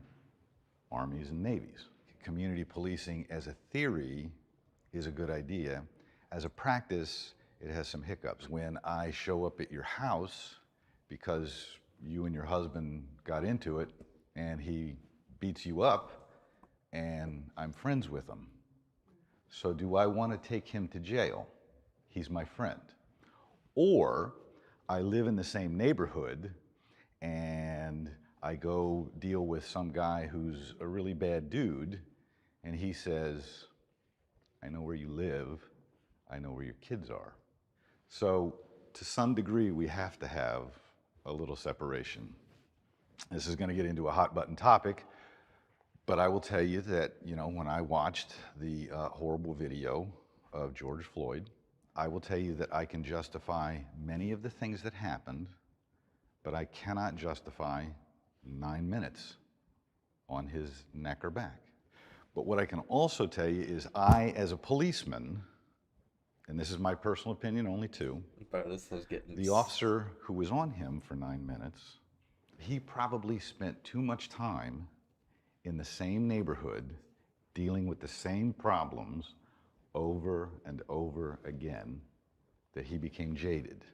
Speaker 6: armies, and navies. Community policing as a theory is a good idea. As a practice, it has some hiccups. When I show up at your house because you and your husband got into it and he beats you up and I'm friends with him, so do I want to take him to jail? He's my friend. Or I live in the same neighborhood and I go deal with some guy who's a really bad dude and he says, I know where you live, I know where your kids are. So to some degree, we have to have a little separation. This is going to get into a hot button topic, but I will tell you that, you know, when I watched the horrible video of George Floyd, I will tell you that I can justify many of the things that happened, but I cannot justify 9 minutes on his neck or back. But what I can also tell you is I, as a policeman, and this is my personal opinion, only two, the officer who was on him for 9 minutes, he probably spent too much time in the same neighborhood dealing with the same problems over and over again that he became jaded.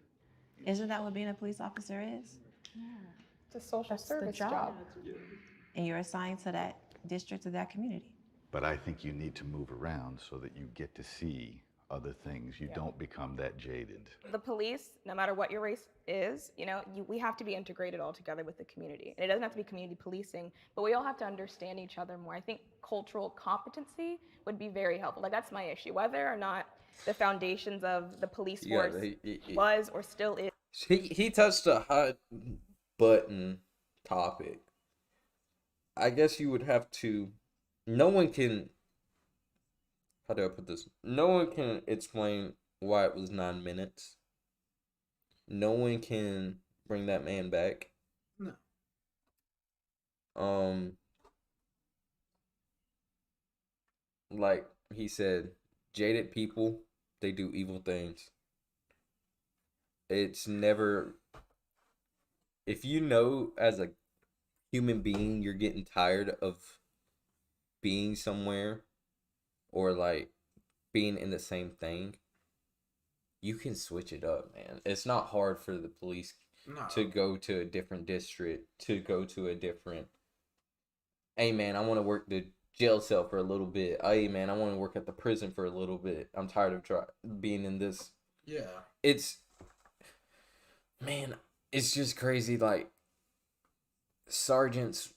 Speaker 18: Isn't that what being a police officer is?
Speaker 12: Yeah. It's a social service job.
Speaker 18: And you're assigned to that district or that community.
Speaker 6: But I think you need to move around so that you get to see other things. You don't become that jaded.
Speaker 12: The police, no matter what your race is, you know, we have to be integrated all together with the community. And it doesn't have to be community policing, but we all have to understand each other more. I think cultural competency would be very helpful. Like, that's my issue. Whether or not the foundations of the police force was or still is.
Speaker 1: He touched a hot button topic. I guess you would have to. No one can. How do I put this? No one can explain why it was 9 minutes. No one can bring that man back.
Speaker 2: No.
Speaker 1: Like he said, jaded people, they do evil things. It's never. If you know as a human being you're getting tired of being somewhere or like being in the same thing, you can switch it up, man. It's not hard for the police to go to a different district, to go to a different, hey man, I want to work the jail cell for a little bit. Hey man, I want to work at the prison for a little bit. I'm tired of being in this.
Speaker 2: Yeah.
Speaker 1: It's just crazy. Like, sergeants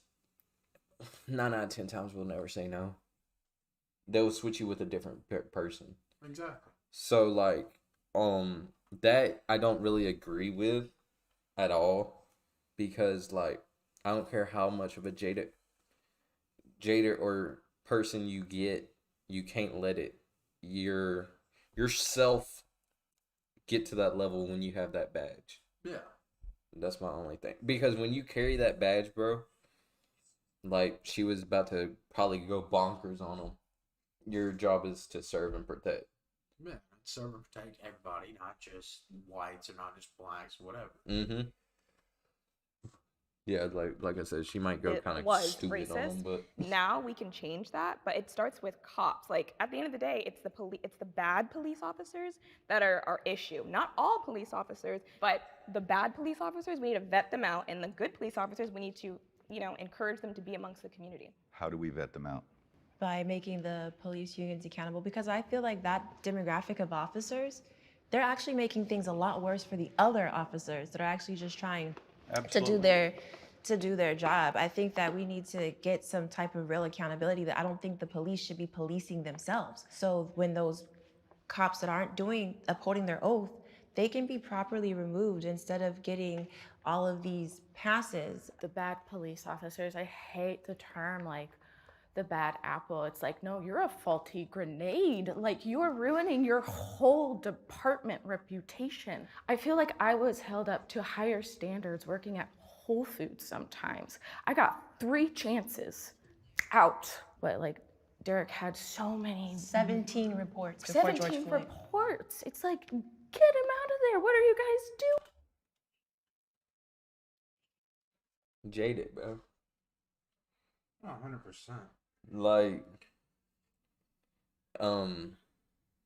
Speaker 1: 9 out of 10 times will never say no. They'll switch you with a different person.
Speaker 2: Exactly.
Speaker 1: So like, that I don't really agree with at all, because like, I don't care how much of a jaded or person you get, you can't let it yourself get to that level when you have that badge.
Speaker 2: Yeah.
Speaker 1: That's my only thing. Because when you carry that badge, bro, like she was about to probably go bonkers on them. Your job is to serve and protect.
Speaker 2: Yeah, serve and protect everybody, not just whites or not just blacks, whatever.
Speaker 1: Mm-hmm. Yeah, like I said, she might go
Speaker 12: it
Speaker 1: kind of
Speaker 12: was
Speaker 1: stupid on
Speaker 12: racist.
Speaker 1: them, but
Speaker 12: Now we can change that, but it starts with cops. Like at the end of the day, it's the bad police officers that are our issue. Not all police officers, but the bad police officers, we need to vet them out, and the good police officers, we need to, encourage them to be amongst the community.
Speaker 6: How do we vet them out?
Speaker 18: By making the police unions accountable, because I feel like that demographic of officers, they're actually making things a lot worse for the other officers that are actually just trying to do their job. I think that we need to get some type of real accountability. That I don't think the police should be policing themselves. So when those cops that aren't upholding their oath, they can be properly removed instead of getting all of these passes.
Speaker 4: The bad police officers, I hate the term like the bad apple. It's like, no, you're a faulty grenade. Like, you're ruining your whole department reputation. I feel like I was held up to higher standards working at Whole Foods sometimes. I got 3 chances out, but like Derek had so many.
Speaker 18: 17 reports before George Floyd.
Speaker 4: 17 reports. It's like, get him out of there. What are you guys doing?
Speaker 1: jaded, bro.
Speaker 2: Oh, 100%.
Speaker 1: Like, man,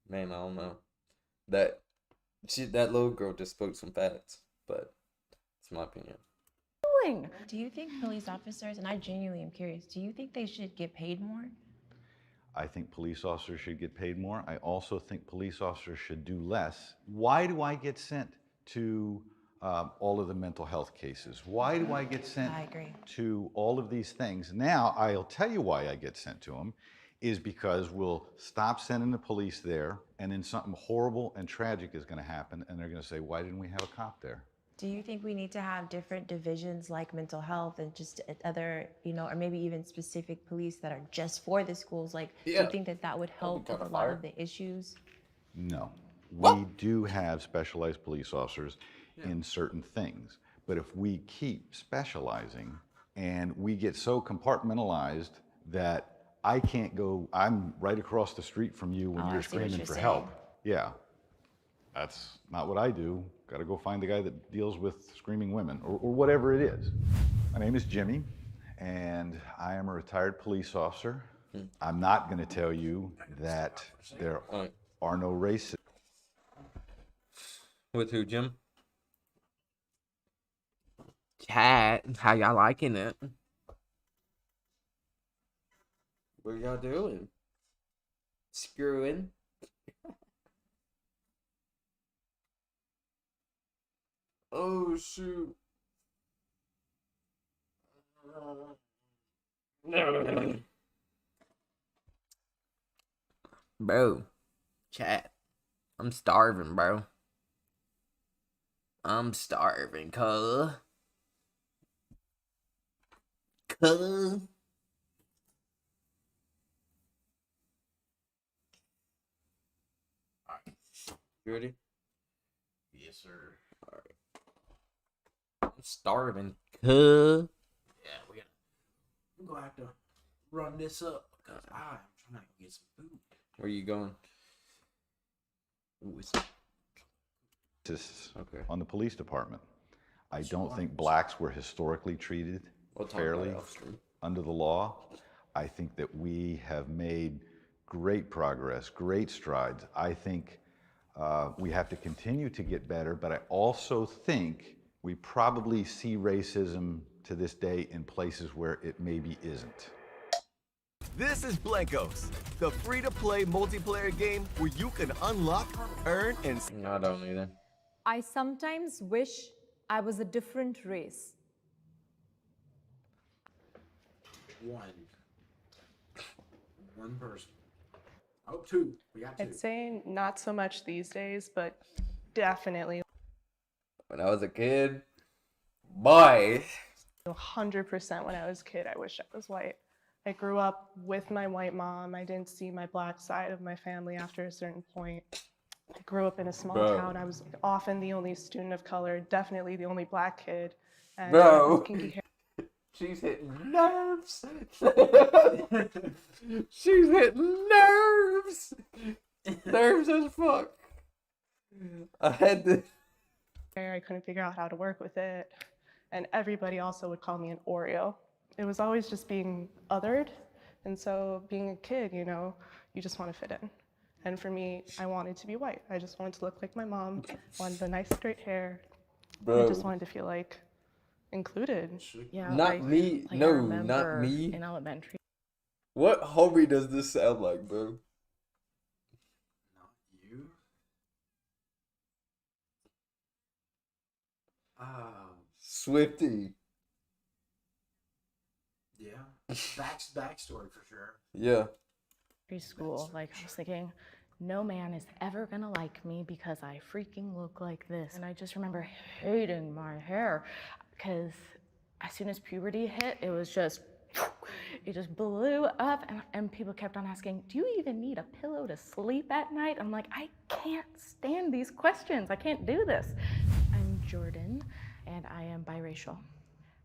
Speaker 1: I don't know. That little girl just spoke some facts, but it's my opinion.
Speaker 18: Do you think police officers, and I genuinely am curious, do you think they should get paid more?
Speaker 6: I think police officers should get paid more. I also think police officers should do less. Why do I get sent to all of the mental health cases? Why do I get sent to all of these things? Now, I'll tell you why I get sent to them, is because we'll stop sending the police there, and then something horrible and tragic is going to happen, and they're going to say, why didn't we have a cop there?
Speaker 18: Do you think we need to have different divisions like mental health and just other, or maybe even specific police that are just for the schools? Like, do you think that would help with a lot of the issues?
Speaker 6: No. We do have specialized police officers in certain things. But if we keep specializing and we get so compartmentalized that I can't go, I'm right across the street from you when you're screaming for help. Yeah. That's not what I do. Got to go find the guy that deals with screaming women or whatever it is. My name is Jimmy, and I am a retired police officer. I'm not going to tell you that there are no racists.
Speaker 1: With who, Jim? Cat, how y'all liking it? What y'all doing? Screwing? Oh, shoot. Bro, chat. I'm starving, bro. I'm starving, cuh. Cuh.
Speaker 2: Alright.
Speaker 1: You ready?
Speaker 2: Yes, sir.
Speaker 1: Alright. I'm starving, cuh.
Speaker 2: Yeah, we're gonna have to run this up because I'm trying to get some food.
Speaker 1: Where you going? Ooh,
Speaker 6: Okay. On the police department. I don't think blacks were historically treated fairly under the law. I think that we have made great progress, great strides. I think we have to continue to get better, but I also think we probably see racism to this day in places where it maybe isn't.
Speaker 11: This is Blankos, the free-to-play multiplayer game where you can unlock, earn, and...
Speaker 1: No, I don't either.
Speaker 19: I sometimes wish I was a different race.
Speaker 2: One person. Oh, 2. We got 2.
Speaker 9: I'd say not so much these days, but definitely.
Speaker 1: When I was a kid, boy.
Speaker 9: 100% when I was a kid, I wish I was white. I grew up with my white mom. I didn't see my black side of my family after a certain point. I grew up in a small town. I was often the only student of color, definitely the only black kid. And
Speaker 1: She's hitting nerves. She's hitting nerves. Nerves as fuck. I had to.
Speaker 9: I couldn't figure out how to work with it. And everybody also would call me an Oreo. It was always just being othered. And so being a kid, you know, you just want to fit in. And for me, I wanted to be white. I just wanted to look like my mom, wanted the nice straight hair.
Speaker 1: Bro.
Speaker 9: I just wanted to feel like included.
Speaker 4: Yeah,
Speaker 1: Not me.
Speaker 4: I
Speaker 1: No,
Speaker 4: remember
Speaker 1: not me.
Speaker 4: in elementary.
Speaker 1: What homie does this sound like, bro?
Speaker 2: You?
Speaker 1: Swifty.
Speaker 2: Yeah. Backstory for sure.
Speaker 1: Yeah.
Speaker 4: Preschool, like I was thinking, no man is ever gonna like me because I freaking look like this. And I just remember hating my hair because as soon as puberty hit, it was just, it just blew up. And people kept on asking, do you even need a pillow to sleep at night? I'm like, I can't stand these questions. I can't do this. I'm Jordan, and I am biracial.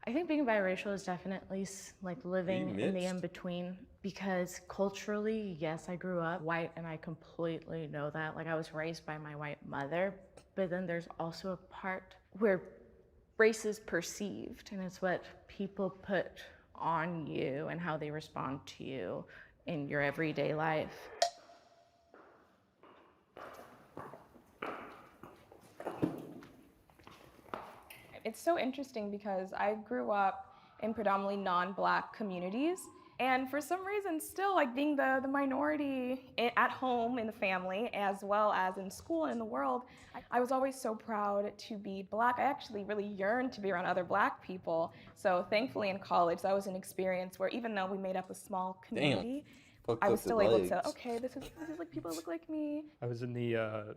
Speaker 4: I think being biracial is definitely like living in the in-between, because culturally, yes, I grew up white and I completely know that. Like I was raised by my white mother, but then there's also a part where race is perceived, and it's what people put on you and how they respond to you in your everyday life.
Speaker 12: It's so interesting because I grew up in predominantly non-Black communities, and for some reason still like being the minority at home in the family as well as in school and in the world, I was always so proud to be Black. I actually really yearned to be around other Black people. So thankfully in college that was an experience where even though we made up a small community, I was still able to, okay, this is like people who look like me.
Speaker 22: I was in the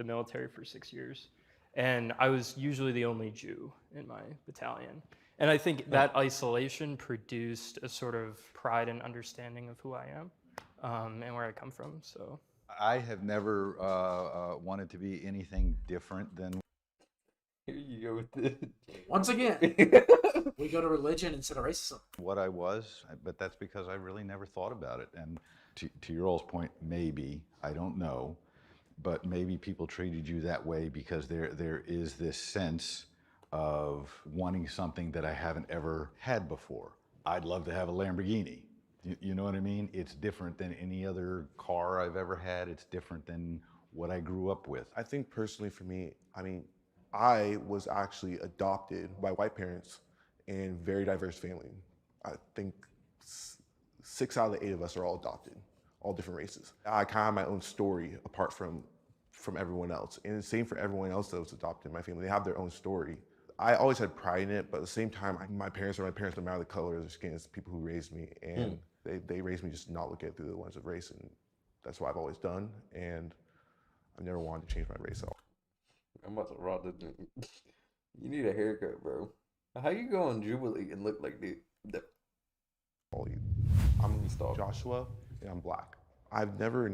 Speaker 22: military for 6 years, and I was usually the only Jew in my battalion. And I think that isolation produced a sort of pride and understanding of who I am and where I come from. So
Speaker 6: I have never wanted to be anything different than.
Speaker 1: Here you go with it.
Speaker 2: Once again, we go to religion instead of racism.
Speaker 6: What I was, but that's because I really never thought about it. And to your all's point, maybe, I don't know, but maybe people treated you that way because there is this sense of wanting something that I haven't ever had before. I'd love to have a Lamborghini. You know what I mean? It's different than any other car I've ever had. It's different than what I grew up with.
Speaker 20: I think personally for me, I mean, I was actually adopted by white parents in a very diverse family. I think 6 out of the 8 of us are all adopted, all different races. I kind of have my own story apart from everyone else. And the same for everyone else that was adopted in my family. They have their own story. I always had pride in it, but at the same time, my parents are my parents no matter the color of their skin. It's the people who raised me, and they raised me just to not look at it through the lens of race, and that's what I've always done, and I've never wanted to change my race at all.
Speaker 1: I'm about to rot this. You need a haircut, bro. How you go on Jubilee and look like this?
Speaker 20: I'm Joshua, and I'm Black. I've never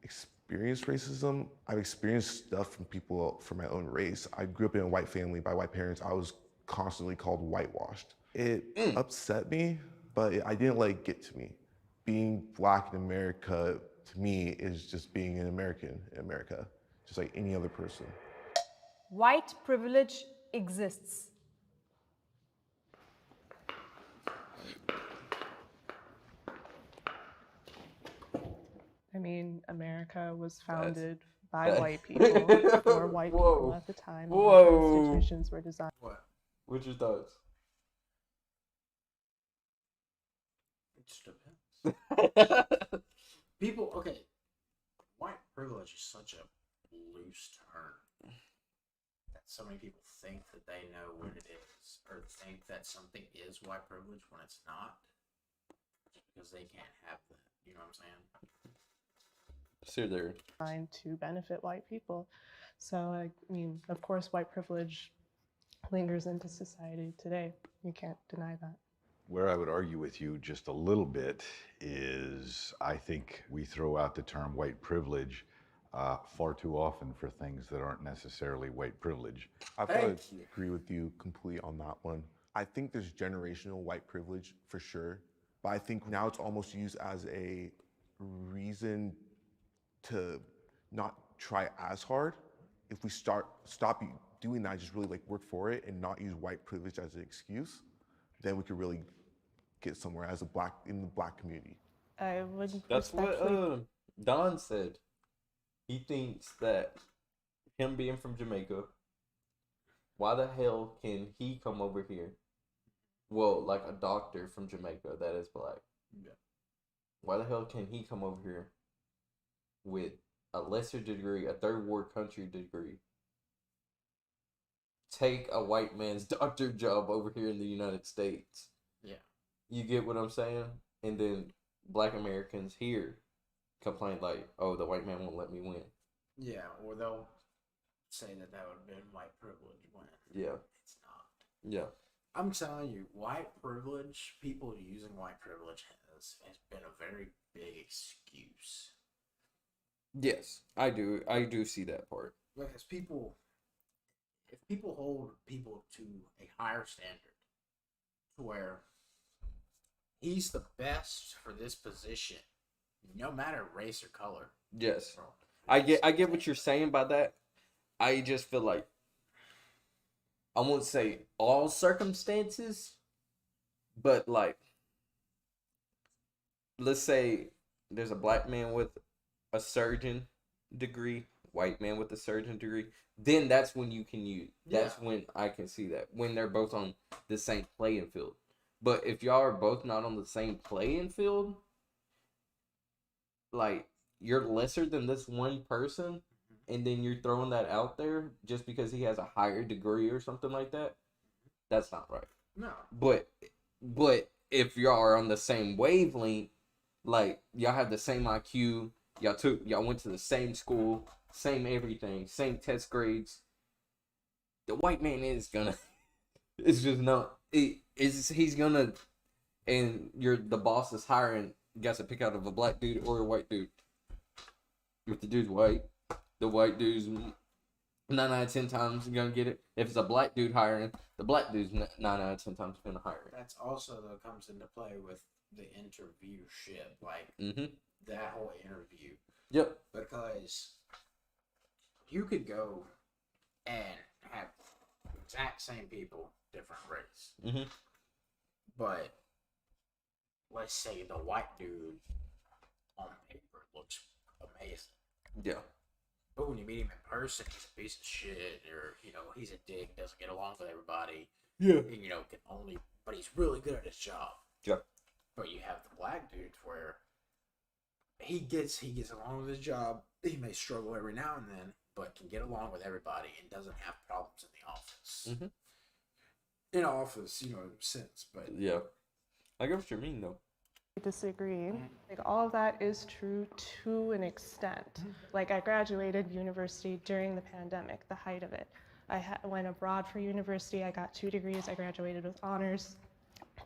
Speaker 20: experienced racism. I've experienced stuff from people from my own race. I grew up in a white family by white parents. I was constantly called whitewashed. It upset me, but I didn't let it get to me. Being Black in America, to me, is just being an American in America, just like any other person.
Speaker 19: White privilege exists.
Speaker 9: I mean, America was founded by white people for white people at the time.
Speaker 1: Whoa.
Speaker 9: Institutions were designed.
Speaker 2: What?
Speaker 1: What's your thoughts?
Speaker 2: It just depends. People, okay, white privilege is such a loose term that so many people think that they know what it is, or think that something is white privilege when it's not, just because they can't have that. You know what I'm saying?
Speaker 1: Sure, there.
Speaker 9: Designed to benefit white people. So, I mean, of course, white privilege lingers into society today. You can't deny that.
Speaker 6: Where I would argue with you just a little bit is I think we throw out the term white privilege far too often for things that aren't necessarily white privilege.
Speaker 20: I would agree with you completely on that one. I think there's generational white privilege for sure, but I think now it's almost used as a reason to not try as hard. If we stop doing that, just really like work for it and not use white privilege as an excuse, then we could really get somewhere as in the black community.
Speaker 9: I would.
Speaker 1: That's what Don said. He thinks that him being from Jamaica, why the hell can he come over here? Well, like a doctor from Jamaica that is black.
Speaker 2: Yeah.
Speaker 1: Why the hell can he come over here with a lesser degree, a third world country degree, take a white man's doctor job over here in the United States?
Speaker 2: Yeah.
Speaker 1: You get what I'm saying? And then black Americans here complain like, oh, the white man won't let me win.
Speaker 2: Yeah, or they'll say that would have been white privilege when
Speaker 1: Yeah.
Speaker 2: it's not.
Speaker 1: Yeah.
Speaker 2: I'm telling you, white privilege, people using white privilege has been a very big excuse.
Speaker 1: Yes, I do. I do see that part.
Speaker 2: Because if people hold people to a higher standard, to where he's the best for this position, no matter race or color.
Speaker 1: Yes. I get what you're saying by that. I just feel like I won't say all circumstances, but like let's say there's a black man with a surgeon degree, white man with a surgeon degree, then that's when you can use. That's when I can see that. When they're both on the same playing field. But if y'all are both not on the same playing field, like you're lesser than this one person, and then you're throwing that out there just because he has a higher degree or something like that, that's not right.
Speaker 2: No.
Speaker 1: But if y'all are on the same wavelength, like y'all have the same IQ, y'all went to the same school, same everything, same test grades, the white man is gonna it's just not he's gonna, and the boss is hiring, you got to pick out of a black dude or a white dude. If the dude's white, the white dude's 9 out of 10 times gonna get it. If it's a black dude hiring, the black dude's 9 out of 10 times gonna hire it.
Speaker 2: That's also though comes into play with the interviewship, like that whole interview.
Speaker 1: Yep.
Speaker 2: Because you could go and have exact same people, different race. But let's say the white dude on paper looks amazing.
Speaker 1: Yeah.
Speaker 2: But when you meet him in person, he's a piece of shit, or he's a dick, doesn't get along with everybody.
Speaker 1: Yeah.
Speaker 2: And but he's really good at his job.
Speaker 1: Yeah.
Speaker 2: But you have the black dudes where he gets along with his job. He may struggle every now and then, but can get along with everybody and doesn't have problems in the office. In office, sense, but
Speaker 1: yeah, I get what you mean though.
Speaker 9: I disagree. Like all of that is true to an extent. Like I graduated university during the pandemic, the height of it. I went abroad for university. I got 2 degrees. I graduated with honors.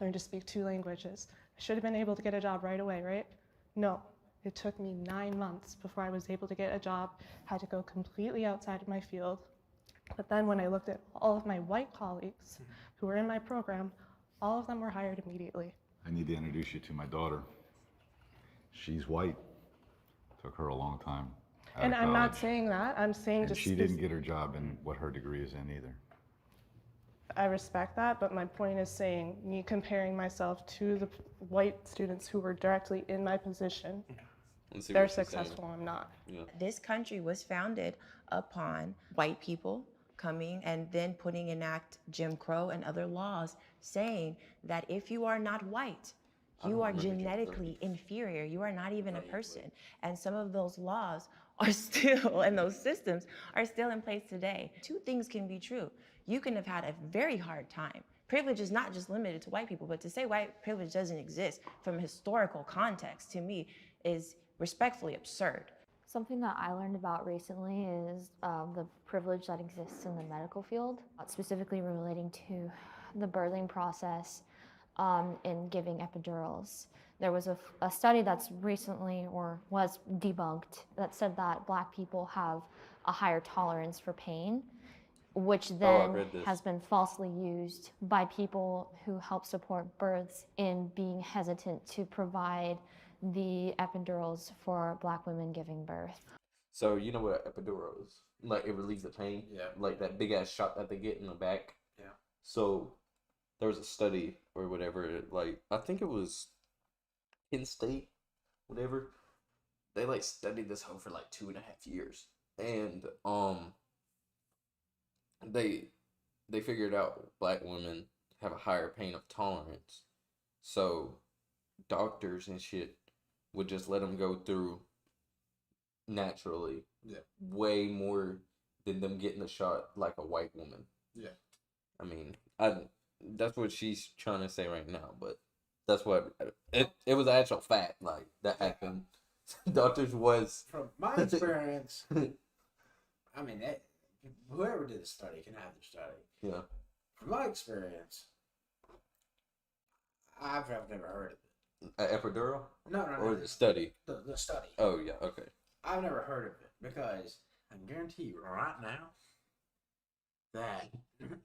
Speaker 9: Learned to speak 2 languages. I should have been able to get a job right away, right? No. It took me 9 months before I was able to get a job. Had to go completely outside of my field. But then when I looked at all of my white colleagues who were in my program, all of them were hired immediately.
Speaker 6: I need to introduce you to my daughter. She's white. Took her a long time.
Speaker 9: And I'm not saying that. I'm saying
Speaker 6: And
Speaker 9: just
Speaker 6: she didn't get her job in what her degree is in either.
Speaker 9: I respect that, but my point is saying me comparing myself to the white students who were directly in my position, they're successful, I'm not.
Speaker 18: This country was founded upon white people coming and then putting in act Jim Crow and other laws saying that if you are not white, you are genetically inferior. You are not even a person. And some of those laws are still, and those systems are still in place today. 2 things can be true. You can have had a very hard time. Privilege is not just limited to white people, but to say white privilege doesn't exist from a historical context, to me, is respectfully absurd.
Speaker 21: Something that I learned about recently is the privilege that exists in the medical field, specifically relating to the birthing process in giving epidurals. There was a study that's recently, or was debunked, that said that Black people have a higher tolerance for pain, which then has been falsely used by people who help support births in being hesitant to provide the epidurals for Black women giving birth.
Speaker 1: So you know what an epidural is? Like it relieves the pain.
Speaker 2: Yeah.
Speaker 1: Like that big ass shot that they get in the back.
Speaker 2: Yeah.
Speaker 1: So there was a study or whatever. Like I think it was Penn State, whatever. They like studied this hoe for like 2.5 years, and they figured out black women have a higher pain of tolerance, so doctors and shit would just let them go through naturally, way more than them getting a shot like a white woman.
Speaker 2: Yeah.
Speaker 1: I mean, that's what she's trying to say right now, but that's what it was an actual fact. Like that happened. Doctors was
Speaker 2: From my experience, I mean, whoever did the study can have the study.
Speaker 1: Yeah.
Speaker 2: From my experience, I've never heard of it.
Speaker 1: An epidural?
Speaker 2: No.
Speaker 1: Or the study?
Speaker 2: The study.
Speaker 1: Oh yeah, okay.
Speaker 2: I've never heard of it because I can guarantee you right now that if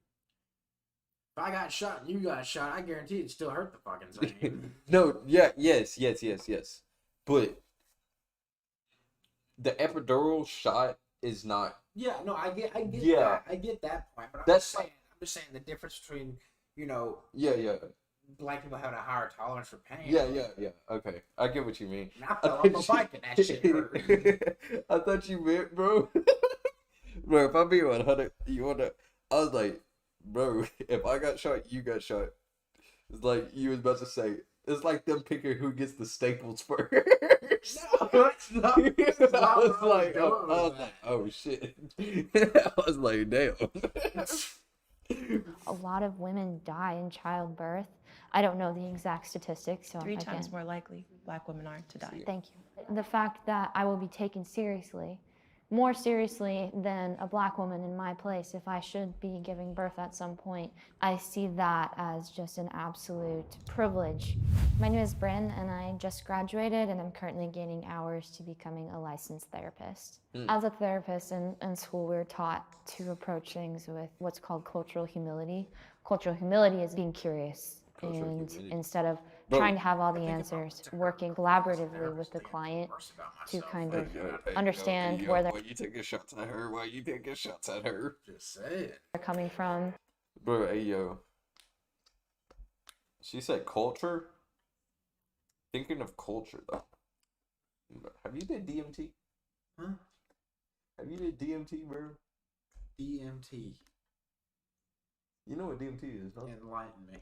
Speaker 2: I got shot and you got shot, I guarantee it'd still hurt the fucking same.
Speaker 1: No, yeah, yes. But the epidural shot is not.
Speaker 2: Yeah, no, I get
Speaker 1: Yeah.
Speaker 2: that. I get that point, but I'm
Speaker 1: That's-
Speaker 2: just saying the difference between, you know,
Speaker 1: Yeah.
Speaker 2: black people having a higher tolerance for pain.
Speaker 1: Yeah. Okay, I get what you mean.
Speaker 2: And I fell off a bike and that shit hurt.
Speaker 1: I thought you meant, bro. Bro, if I'm being 100, you wanna? I was like, bro, if I got shot, you got shot. It's like you was about to say. It's like them picking who gets the staples first.
Speaker 2: No, it's not.
Speaker 1: I was like, oh shit. I was like, damn.
Speaker 21: A lot of women die in childbirth. I don't know the exact statistics, so
Speaker 18: 3
Speaker 21: again,
Speaker 18: times more likely black women are to die.
Speaker 21: Thank you. The fact that I will be taken seriously, more seriously than a black woman in my place if I should be giving birth at some point, I see that as just an absolute privilege. My name is Bryn, and I just graduated, and I'm currently gaining hours to becoming a licensed therapist. As a therapist in school, we're taught to approach things with what's called cultural humility. Cultural humility is being curious, and instead of trying to have all the answers, working collaboratively with the client to kind of understand where
Speaker 1: Why you taking shots at her? Why you taking shots at her?
Speaker 2: Just say it.
Speaker 21: they're coming from.
Speaker 1: Bro, hey yo. She said culture. Thinking of culture though. Have you did DMT?
Speaker 2: Huh?
Speaker 1: Have you did DMT, bro?
Speaker 2: DMT.
Speaker 1: You know what DMT is, no?
Speaker 2: Enlighten me.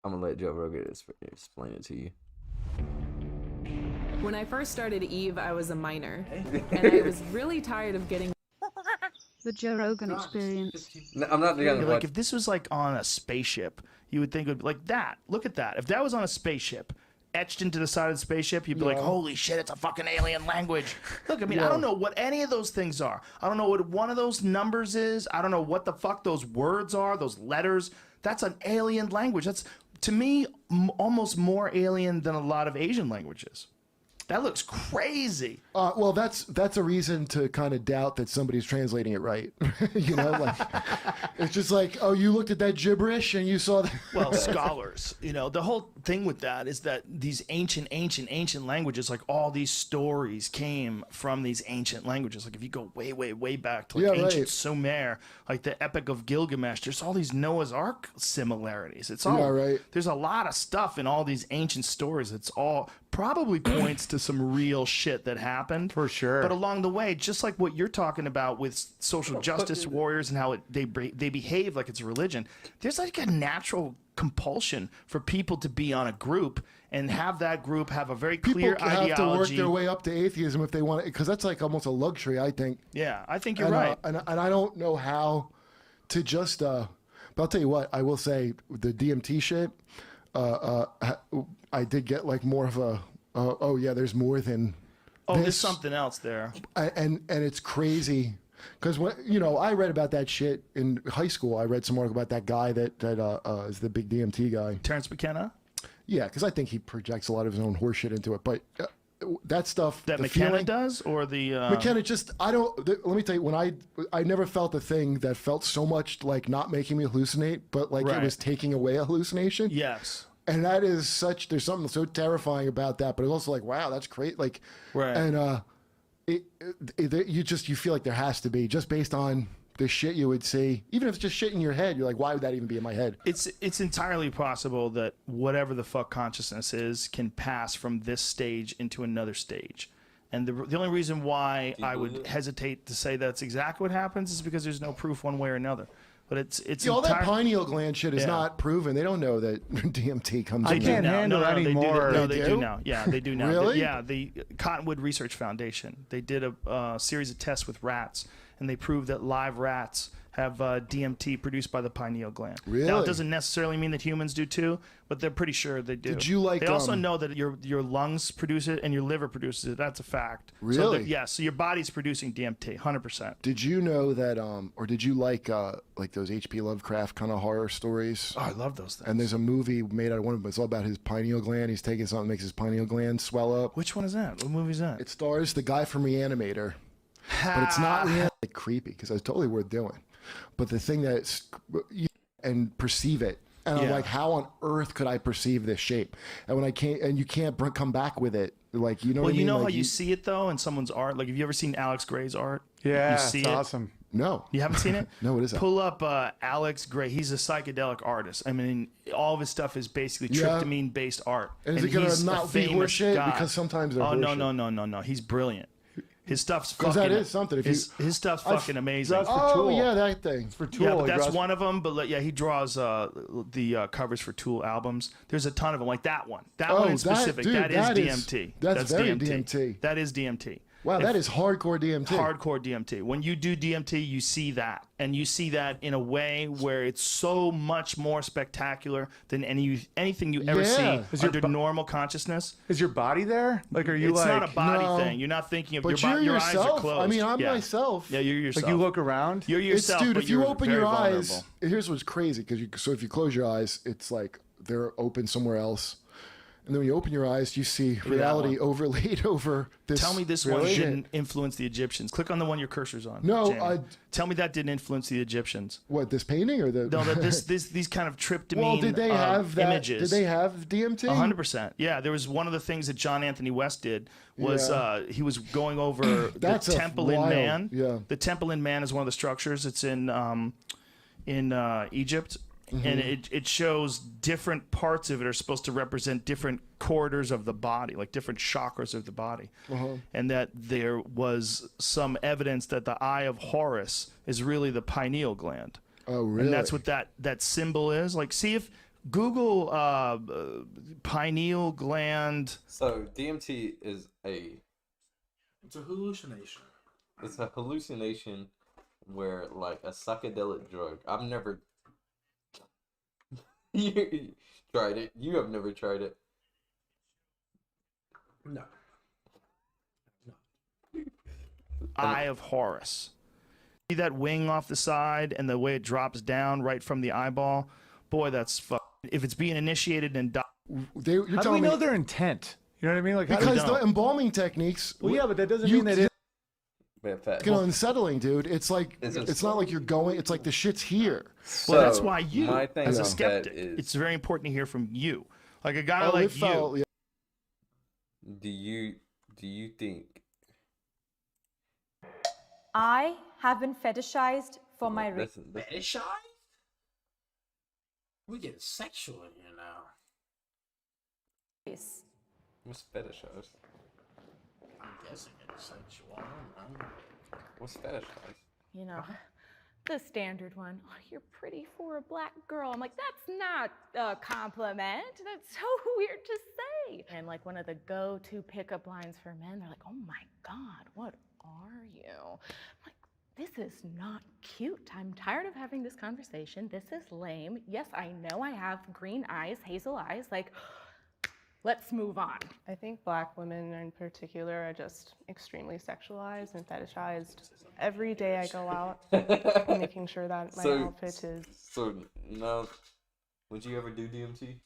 Speaker 1: I'm gonna let Joe Rogan explain it to you.
Speaker 3: When I first started Eve, I was a minor, and I was really tired of getting
Speaker 8: The Joe Rogan Experience.
Speaker 1: No, I'm not the other
Speaker 23: Like if this was like on a spaceship, you would think it would be like that. Look at that. If that was on a spaceship, etched into the side of the spaceship, you'd be like, holy shit, it's a fucking alien language. Look, I mean, I don't know what any of those things are. I don't know what one of those numbers is. I don't know what the fuck those words are, those letters. That's an alien language. That's, to me, almost more alien than a lot of Asian languages. That looks crazy.
Speaker 24: Well, that's a reason to kind of doubt that somebody's translating it right. You know, like it's just like, oh, you looked at that gibberish and you saw that.
Speaker 23: Well, scholars, you know, the whole thing with that is that these ancient languages, like all these stories came from these ancient languages. Like if you go way, way, way back to like ancient Sumer, like the Epic of Gilgamesh, there's all these Noah's Ark similarities. It's all There's a lot of stuff in all these ancient stories. It's all probably points to some real shit that happened.
Speaker 24: For sure.
Speaker 23: But along the way, just like what you're talking about with social justice warriors and how they behave like it's a religion, there's like a natural compulsion for people to be on a group and have that group have a very clear
Speaker 24: People
Speaker 23: ideology.
Speaker 24: have to work their way up to atheism if they want it, because that's like almost a luxury, I think.
Speaker 23: Yeah, I think you're
Speaker 24: and,
Speaker 23: right.
Speaker 24: And I don't know how to just But I'll tell you what, I will say the DMT shit, I did get like more of a, oh yeah, there's more than
Speaker 23: there's something else there.
Speaker 24: And it's crazy. Because when I read about that shit in high school. I read some article about that guy that is the big DMT guy,
Speaker 23: Terrence McKenna.
Speaker 24: Yeah, because I think he projects a lot of his own horseshit into it. But that stuff
Speaker 23: That
Speaker 24: the
Speaker 23: McKenna
Speaker 24: feeling-
Speaker 23: does, or the
Speaker 24: McKenna just let me tell you, when I never felt a thing that felt so much like not making me hallucinate, but like
Speaker 23: Right.
Speaker 24: it was taking away a hallucination.
Speaker 23: Yes.
Speaker 24: And that is there's something so terrifying about that, but it's also like, wow, that's great. Like,
Speaker 23: Right.
Speaker 24: And you feel like there has to be, just based on the shit you would see, even if it's just shit in your head. You're like, why would that even be in my head?
Speaker 23: It's entirely possible that whatever the fuck consciousness is can pass from this stage into another stage. And the only reason why I would hesitate to say that's exactly what happens is because there's no proof one way or another. But it's
Speaker 24: All that pineal gland shit is
Speaker 23: Yeah.
Speaker 24: not proven. They don't know that DMT comes
Speaker 23: They
Speaker 24: in
Speaker 23: do
Speaker 24: there.
Speaker 23: now. No, they do now. Yeah, they do now.
Speaker 24: Really?
Speaker 23: The Cottonwood Research Foundation, they did a series of tests with rats, and they proved that live rats have DMT produced by the pineal gland. Now,
Speaker 24: Really?
Speaker 23: it doesn't necessarily mean that humans do too, but they're pretty sure they do.
Speaker 24: Did you like,
Speaker 23: They also know that your lungs produce it and your liver produces it. That's a fact. So
Speaker 24: Really?
Speaker 23: so your body's producing DMT, 100%.
Speaker 24: Did you know that, or did you like those H.P. Lovecraft kind of horror stories?
Speaker 23: Oh, I love those things.
Speaker 24: And there's a movie made out of one of them. It's all about his pineal gland. He's taking something, makes his pineal gland swell up.
Speaker 23: Which one is that? What movie is that?
Speaker 24: It stars the guy from Reanimator. But it's not really creepy, because it's totally worth doing. But the thing that's and perceive it. And I'm
Speaker 23: Yeah.
Speaker 24: like, how on earth could I perceive this shape? And when I can't, and you can't come back with it, like, you know
Speaker 23: Well,
Speaker 24: what I mean?
Speaker 23: you know
Speaker 24: Like,
Speaker 23: how you see it though in someone's art. Like, have you ever seen Alex Gray's art?
Speaker 10: Yeah,
Speaker 23: you see
Speaker 10: it's
Speaker 23: it?
Speaker 10: awesome.
Speaker 24: No.
Speaker 23: You haven't seen it?
Speaker 24: No, what is that?
Speaker 23: Pull up Alex Gray. He's a psychedelic artist. I mean, all of his stuff is basically
Speaker 24: Yeah.
Speaker 23: tryptamine-based art.
Speaker 24: And is it gonna
Speaker 23: he's a
Speaker 24: not be
Speaker 23: famous
Speaker 24: horseshit?
Speaker 23: guy.
Speaker 24: Because sometimes they're
Speaker 23: Oh no
Speaker 24: horseshit.
Speaker 23: no! He's brilliant. His stuff's
Speaker 24: 'Cause
Speaker 23: fucking.
Speaker 24: that is something. If
Speaker 23: his stuff's
Speaker 24: I've-
Speaker 23: fucking amazing.
Speaker 24: Oh, yeah, that thing.
Speaker 10: It's for
Speaker 23: Yeah,
Speaker 10: Tool.
Speaker 23: but
Speaker 10: He
Speaker 23: that's
Speaker 10: draws-
Speaker 23: one of them. But he draws the covers for Tool albums. There's a ton of them, like that one. That one in specific.
Speaker 24: dude,
Speaker 23: that is
Speaker 24: that is-
Speaker 23: DMT.
Speaker 24: that's very
Speaker 23: DMT.
Speaker 24: DMT.
Speaker 23: That is DMT.
Speaker 24: Wow, that is hardcore DMT.
Speaker 23: Hardcore DMT. When you do DMT, you see that. And you see that in a way where it's so much more spectacular than anything you ever
Speaker 24: Yeah.
Speaker 23: see under normal consciousness.
Speaker 10: Is your body there? Like, are you
Speaker 23: It's
Speaker 10: like?
Speaker 23: not a body
Speaker 24: No.
Speaker 23: thing. You're not thinking of
Speaker 24: But
Speaker 23: your body.
Speaker 24: you're
Speaker 23: Your eyes are
Speaker 24: yourself.
Speaker 23: closed.
Speaker 24: I mean, I'm
Speaker 23: Yeah.
Speaker 24: myself.
Speaker 23: Yeah, you're yourself.
Speaker 10: Like, you look around.
Speaker 23: You're yourself.
Speaker 24: Dude,
Speaker 23: but
Speaker 24: if you
Speaker 23: you're
Speaker 24: open
Speaker 23: very
Speaker 24: your eyes,
Speaker 23: vulnerable.
Speaker 24: here's what's crazy. So if you close your eyes, it's like they're open somewhere else. And then when you open your eyes, you see
Speaker 23: at that
Speaker 24: reality
Speaker 23: one.
Speaker 24: overlaid over this.
Speaker 23: Tell me this one
Speaker 24: shit.
Speaker 23: didn't influence the Egyptians. Click on the one your cursor's on.
Speaker 24: No,
Speaker 23: Jamie. Tell me that didn't influence the Egyptians.
Speaker 24: What, this painting or the?
Speaker 23: No, that these kind of tryptamine
Speaker 24: Well, did they have that?
Speaker 23: images.
Speaker 24: Did they have DMT?
Speaker 23: 100%. Yeah, there was one of the things that John Anthony West did was
Speaker 24: Yeah.
Speaker 23: he was going over
Speaker 24: That's
Speaker 23: the
Speaker 24: a
Speaker 23: Temple in
Speaker 24: wild-
Speaker 23: Man.
Speaker 24: yeah.
Speaker 23: The Temple in Man is one of the structures. It's in Egypt.
Speaker 24: Mm-hmm.
Speaker 23: And it shows different parts of it are supposed to represent different corridors of the body, like different chakras of the body.
Speaker 24: Uh-huh.
Speaker 23: And that there was some evidence that the eye of Horus is really the pineal gland.
Speaker 24: Oh, really?
Speaker 23: And that's what that symbol is. Like, see if Google pineal gland.
Speaker 1: So DMT is
Speaker 2: It's a hallucination.
Speaker 1: it's a hallucination where, like, a psychedelic drug. I've never you tried it. You have never tried it.
Speaker 2: No.
Speaker 23: Eye of Horus. See that wing off the side and the way it drops down right from the eyeball? Boy, that's if it's being initiated and
Speaker 24: You're
Speaker 10: How do we
Speaker 24: telling me
Speaker 10: know their intent? You know what I mean? Like, how do
Speaker 24: because
Speaker 10: we
Speaker 24: the
Speaker 10: know?
Speaker 24: embalming techniques.
Speaker 10: Well, yeah, but that doesn't
Speaker 24: you-
Speaker 10: mean that it.
Speaker 24: You know, unsettling, dude. It's like
Speaker 1: Is it-
Speaker 24: it's not like you're going. It's like the shit's here.
Speaker 23: Well, that's
Speaker 1: So,
Speaker 23: why you,
Speaker 1: my thing
Speaker 23: as a
Speaker 1: with
Speaker 23: skeptic,
Speaker 1: that is-
Speaker 23: it's very important to hear from you. Like a guy
Speaker 24: Oh,
Speaker 23: like
Speaker 24: it felt-
Speaker 23: you.
Speaker 1: Do you think
Speaker 19: I have been fetishized for my race.
Speaker 2: Fetishized? We get sexual in here now.
Speaker 1: what's fetishized?
Speaker 2: I'm guessing it's sexual. I don't know.
Speaker 1: What's fetishized?
Speaker 4: You know, the standard one. Oh, you're pretty for a black girl. I'm like, that's not a compliment. That's so weird to say. And like one of the go-to pickup lines for men, they're like, oh my God, what are you? I'm like, this is not cute. I'm tired of having this conversation. This is lame. Yes, I know I have green eyes, hazel eyes. Like, let's move on.
Speaker 9: I think Black women in particular are just extremely sexualized and fetishized. Every day I go out, I'm making sure that my outfit is.
Speaker 1: So, no. Would you ever do DMT?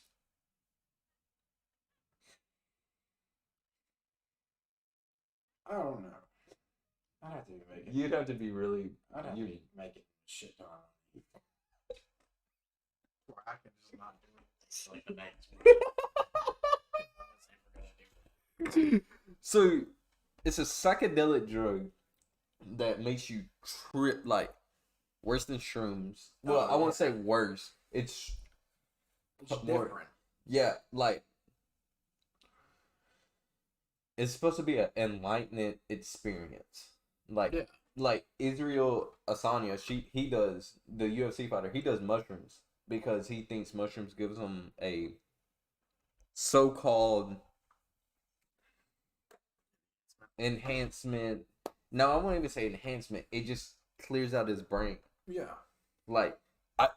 Speaker 2: I don't know. I'd have to be making.
Speaker 1: You'd have to be really.
Speaker 2: I'd have to be making shit ton. Or I could just not do it. Like the next one.
Speaker 1: So, it's a psychedelic drug that makes you trip like worse than shrooms. Well, I won't say worse. It's more
Speaker 2: different.
Speaker 1: Yeah, like it's supposed to be an enlightenment experience. Like Israel Asanya, he does the UFC fighter. He does mushrooms because he thinks mushrooms gives him a so-called enhancement. No, I won't even say enhancement. It just clears out his brain.
Speaker 2: Yeah.
Speaker 1: Like,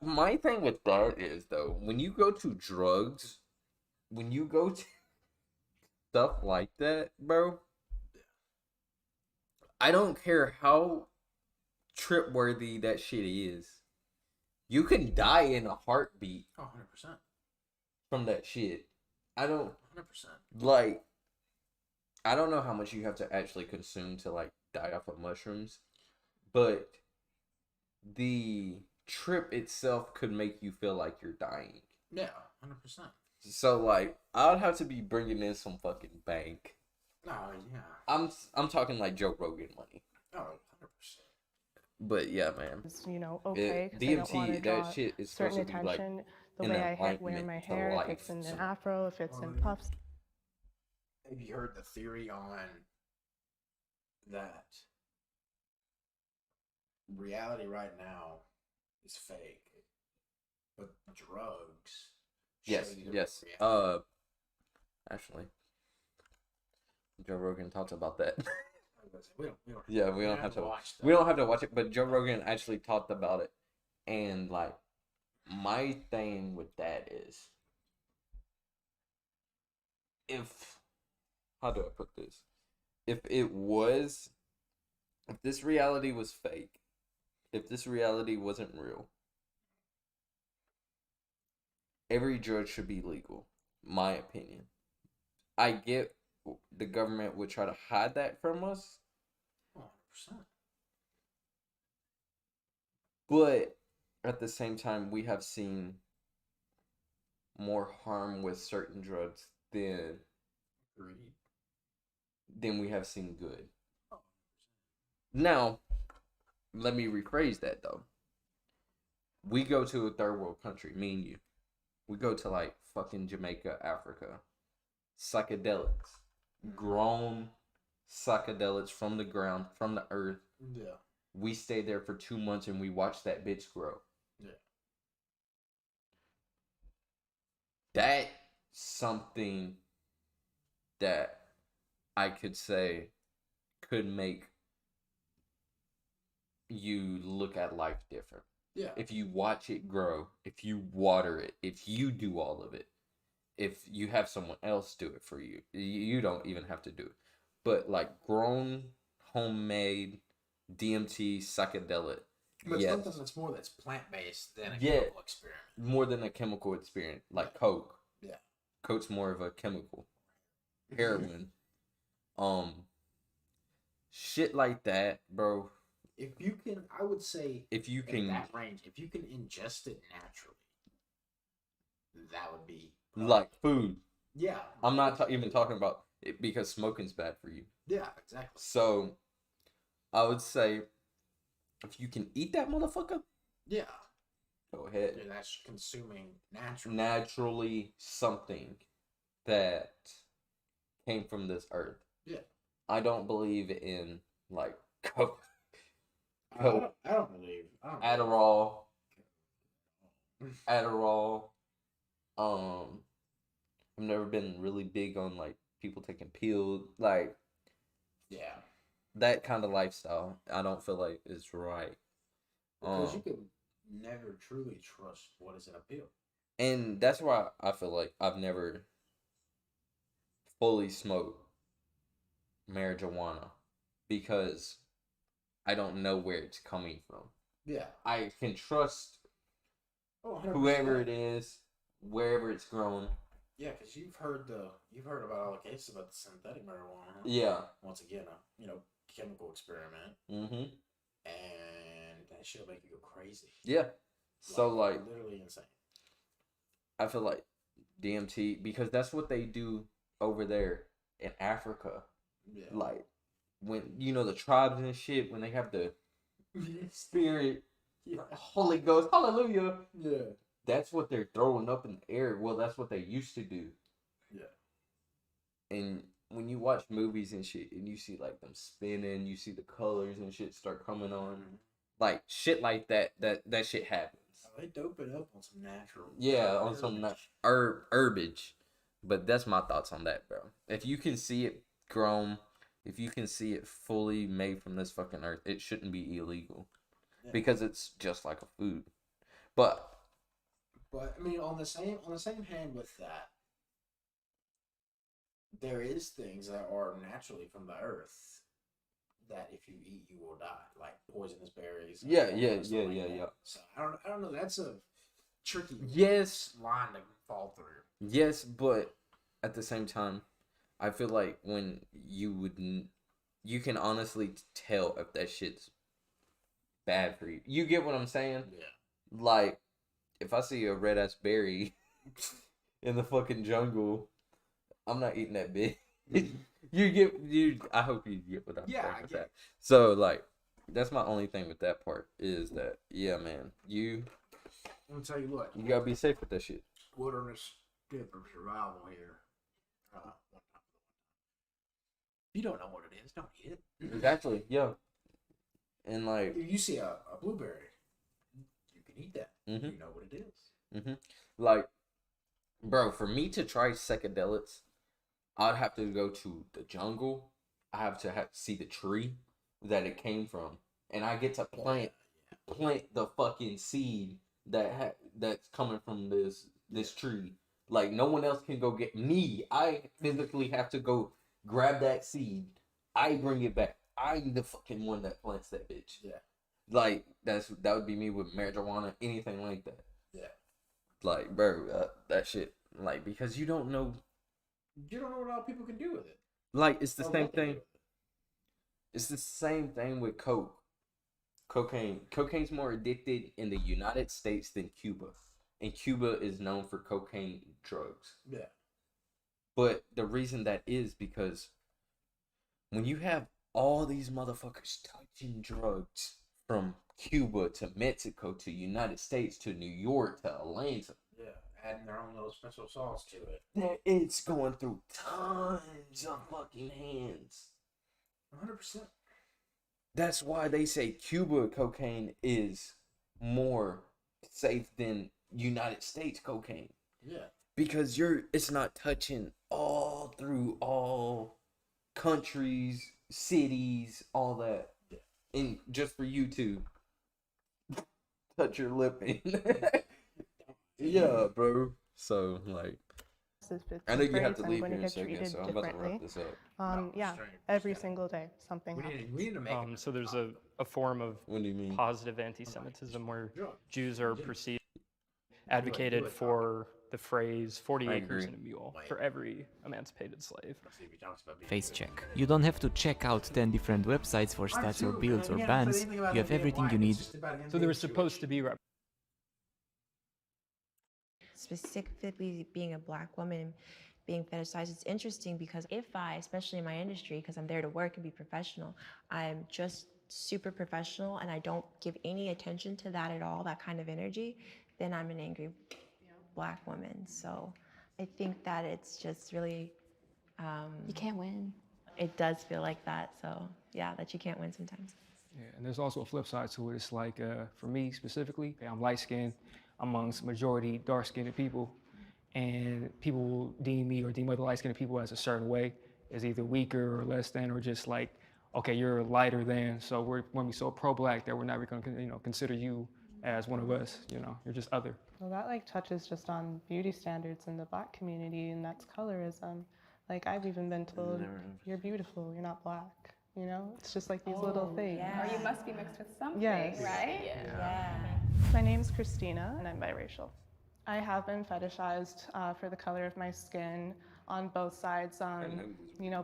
Speaker 1: my thing with that is, though, when you go to drugs, when you go to stuff like that, bro, I don't care how trip-worthy that shit is. You can die in a heartbeat.
Speaker 2: Oh, 100%.
Speaker 1: From that shit. I don't...
Speaker 2: 100%.
Speaker 1: Like, I don't know how much you have to actually consume to, like, die off of mushrooms, but the trip itself could make you feel like you're dying.
Speaker 2: Yeah, 100%.
Speaker 1: So, like, I would have to be bringing in some fucking bank.
Speaker 2: Oh, yeah.
Speaker 1: I'm talking like Joe Rogan money.
Speaker 2: Oh, 100%.
Speaker 1: But yeah, man.
Speaker 9: It's, you know, okay, because I don't want to
Speaker 1: DMT,
Speaker 9: draw
Speaker 1: that shit is
Speaker 9: certain
Speaker 1: supposed to be like
Speaker 9: attention. The
Speaker 1: an
Speaker 9: way I wear
Speaker 1: enlightenment
Speaker 9: my
Speaker 1: to
Speaker 9: hair,
Speaker 1: life.
Speaker 9: if it's in an afro, if it's in puffs.
Speaker 2: Have you heard the theory on that reality right now is fake, but drugs show
Speaker 1: Yes,
Speaker 2: you
Speaker 1: yes.
Speaker 2: reality?
Speaker 1: Actually, Joe Rogan talked about that.
Speaker 2: We don't
Speaker 1: Yeah, we don't have to
Speaker 2: watch that.
Speaker 1: We don't have to watch it, but Joe Rogan actually talked about it. And like my thing with that is how do I put this? If this reality was fake, if this reality wasn't real, every drug should be legal, my opinion. I get the government would try to hide that from us.
Speaker 2: 100%.
Speaker 1: But at the same time, we have seen more harm with certain drugs than we have seen good. Now, let me rephrase that though. We go to a third world country, me and you. We go to like fucking Jamaica, Africa. Psychedelics. Grown psychedelics from the ground, from the earth.
Speaker 2: Yeah.
Speaker 1: We stay there for 2 months and we watch that bitch grow.
Speaker 2: Yeah.
Speaker 1: That's something that I could say could make you look at life different.
Speaker 2: Yeah.
Speaker 1: If you watch it grow, if you water it, if you do all of it, if you have someone else do it for you, you don't even have to do it. But like grown, homemade, DMT, psychedelic.
Speaker 2: But
Speaker 1: yes.
Speaker 2: something that's more that's plant-based than a chemical experiment.
Speaker 1: More than a chemical experiment. Like Coke.
Speaker 2: Yeah.
Speaker 1: Coke's more of a chemical. Heroin. Shit like that, bro.
Speaker 2: If you can, I would say,
Speaker 1: if you
Speaker 2: in
Speaker 1: can,
Speaker 2: that range, if you can ingest it naturally, that would be
Speaker 1: like food.
Speaker 2: Yeah.
Speaker 1: I'm not even talking about it because smoking's bad for you.
Speaker 2: Yeah, exactly.
Speaker 1: So, I would say, if you can eat that motherfucker,
Speaker 2: yeah,
Speaker 1: go ahead.
Speaker 2: Yeah, that's consuming naturally.
Speaker 1: Naturally something that came from this earth.
Speaker 2: Yeah.
Speaker 1: I don't believe in like
Speaker 2: I don't believe.
Speaker 1: Adderall. I've never been really big on like people taking pills. Like,
Speaker 2: yeah,
Speaker 1: that kind of lifestyle, I don't feel like is right.
Speaker 2: Because you can never truly trust what is in a pill.
Speaker 1: And that's why I feel like I've never fully smoked marijuana, because I don't know where it's coming from.
Speaker 2: Yeah.
Speaker 1: I can trust
Speaker 2: Oh,
Speaker 1: whoever
Speaker 2: 100%.
Speaker 1: it is, wherever it's grown.
Speaker 2: Yeah, because you've heard about all the cases about the synthetic marijuana. Huh?
Speaker 1: Yeah.
Speaker 2: Once again, chemical experiment.
Speaker 1: Mm-hmm.
Speaker 2: And that shit'll make you go crazy.
Speaker 1: Yeah. So like
Speaker 2: literally insane.
Speaker 1: I feel like DMT, because that's what they do over there in Africa.
Speaker 2: Yeah.
Speaker 1: Like when the tribes and shit, when they have the spirit, Holy Ghost, hallelujah.
Speaker 2: Yeah.
Speaker 1: That's what they're throwing up in the air. Well, that's what they used to do.
Speaker 2: Yeah.
Speaker 1: And when you watch movies and shit, and you see like them spinning, you see the colors and shit start coming on, like shit like that shit happens.
Speaker 2: They dope it up on some natural.
Speaker 1: Yeah, on some herbage. But that's my thoughts on that, bro. If you can see it grown, if you can see it fully made from this fucking earth, it shouldn't be illegal.
Speaker 2: Yeah.
Speaker 1: Because it's just like a food. But
Speaker 2: I mean, on the same hand with that, there is things that are naturally from the earth that if you eat, you will die, like poisonous berries.
Speaker 1: Yeah.
Speaker 2: So I don't know. That's a tricky line to fall through.
Speaker 1: Yes, but at the same time, I feel like when you can honestly tell if that shit's bad for you. You get what I'm saying?
Speaker 2: Yeah.
Speaker 1: Like, if I see a red ass berry in the fucking jungle, I'm not eating that bitch. I hope you get what I'm saying with that. So like, that's my only thing with that part is that man,
Speaker 2: I'm gonna tell you what.
Speaker 1: You gotta be safe with that shit.
Speaker 2: Wilderness tip of survival here. If you don't know what it is, don't eat it.
Speaker 1: Exactly. Yeah. And like,
Speaker 2: if you see a blueberry, you can eat that.
Speaker 1: Mm-hmm.
Speaker 2: You know what it is.
Speaker 1: Mm-hmm. Like, bro, for me to try psychedelics, I'd have to go to the jungle. I have to see the tree that it came from, and I get to plant the fucking seed that's coming from this tree. Like, no one else can go get me. I physically have to go grab that seed. I bring it back. I'm the fucking one that plants that bitch.
Speaker 2: Yeah.
Speaker 1: Like, that would be me with marijuana, anything like that.
Speaker 2: Yeah.
Speaker 1: Like, bro, that shit. Like, because you don't know.
Speaker 2: You don't know what all people can do with it.
Speaker 1: Like, it's the same thing. It's the same thing with coke. Cocaine. Cocaine's more addicted in the United States than Cuba. And Cuba is known for cocaine drugs.
Speaker 2: Yeah.
Speaker 1: But the reason that is because when you have all these motherfuckers touching drugs from Cuba to Mexico to United States to New York to Atlanta.
Speaker 2: Yeah, adding their own little special sauce to it.
Speaker 1: It's going through tons of fucking hands.
Speaker 2: 100%.
Speaker 1: That's why they say Cuba cocaine is more safe than United States cocaine.
Speaker 2: Yeah.
Speaker 1: Because it's not touching all through all countries, cities, all that.
Speaker 2: Yeah.
Speaker 1: And just for you to touch your lip in. Yeah, bro. So like, I know you have to leave here in a second, so I'm about to wrap this up.
Speaker 9: Yeah, every single day something happens.
Speaker 2: We need to make
Speaker 22: So there's a form of
Speaker 1: what do you mean?
Speaker 22: positive anti-Semitism where Jews are advocated for the phrase 40 acres and a mule for every emancipated slave.
Speaker 14: Face check. You don't have to check out 10 different websites for stats or builds or bands. You have everything you need.
Speaker 22: So there was supposed to be
Speaker 18: Specifically being a black woman, being fetishized, it's interesting because if I, especially in my industry, because I'm there to work and be professional, I'm just super professional and I don't give any attention to that at all, that kind of energy, then I'm an angry black woman. So I think that it's just really...
Speaker 21: you can't win.
Speaker 18: It does feel like that, so yeah, that you can't win sometimes.
Speaker 7: Yeah, and there's also a flip side to it. It's like, for me specifically, I'm light-skinned amongst majority dark-skinned people, and people will deem me or deem other light-skinned people as a certain way, as either weaker or less than, or just like okay, you're lighter than, so when we so pro-black that we're not going to consider you as one of us. You're just other.
Speaker 9: Well, that like touches just on beauty standards in the Black community, and that's colorism. Like I've even been told, you're beautiful, you're not Black. It's just like these little things.
Speaker 12: Or you must be mixed with something,
Speaker 9: Yes.
Speaker 12: right?
Speaker 9: Yeah. My name's Christina, and I'm biracial. I have been fetishized for the color of my skin on both sides.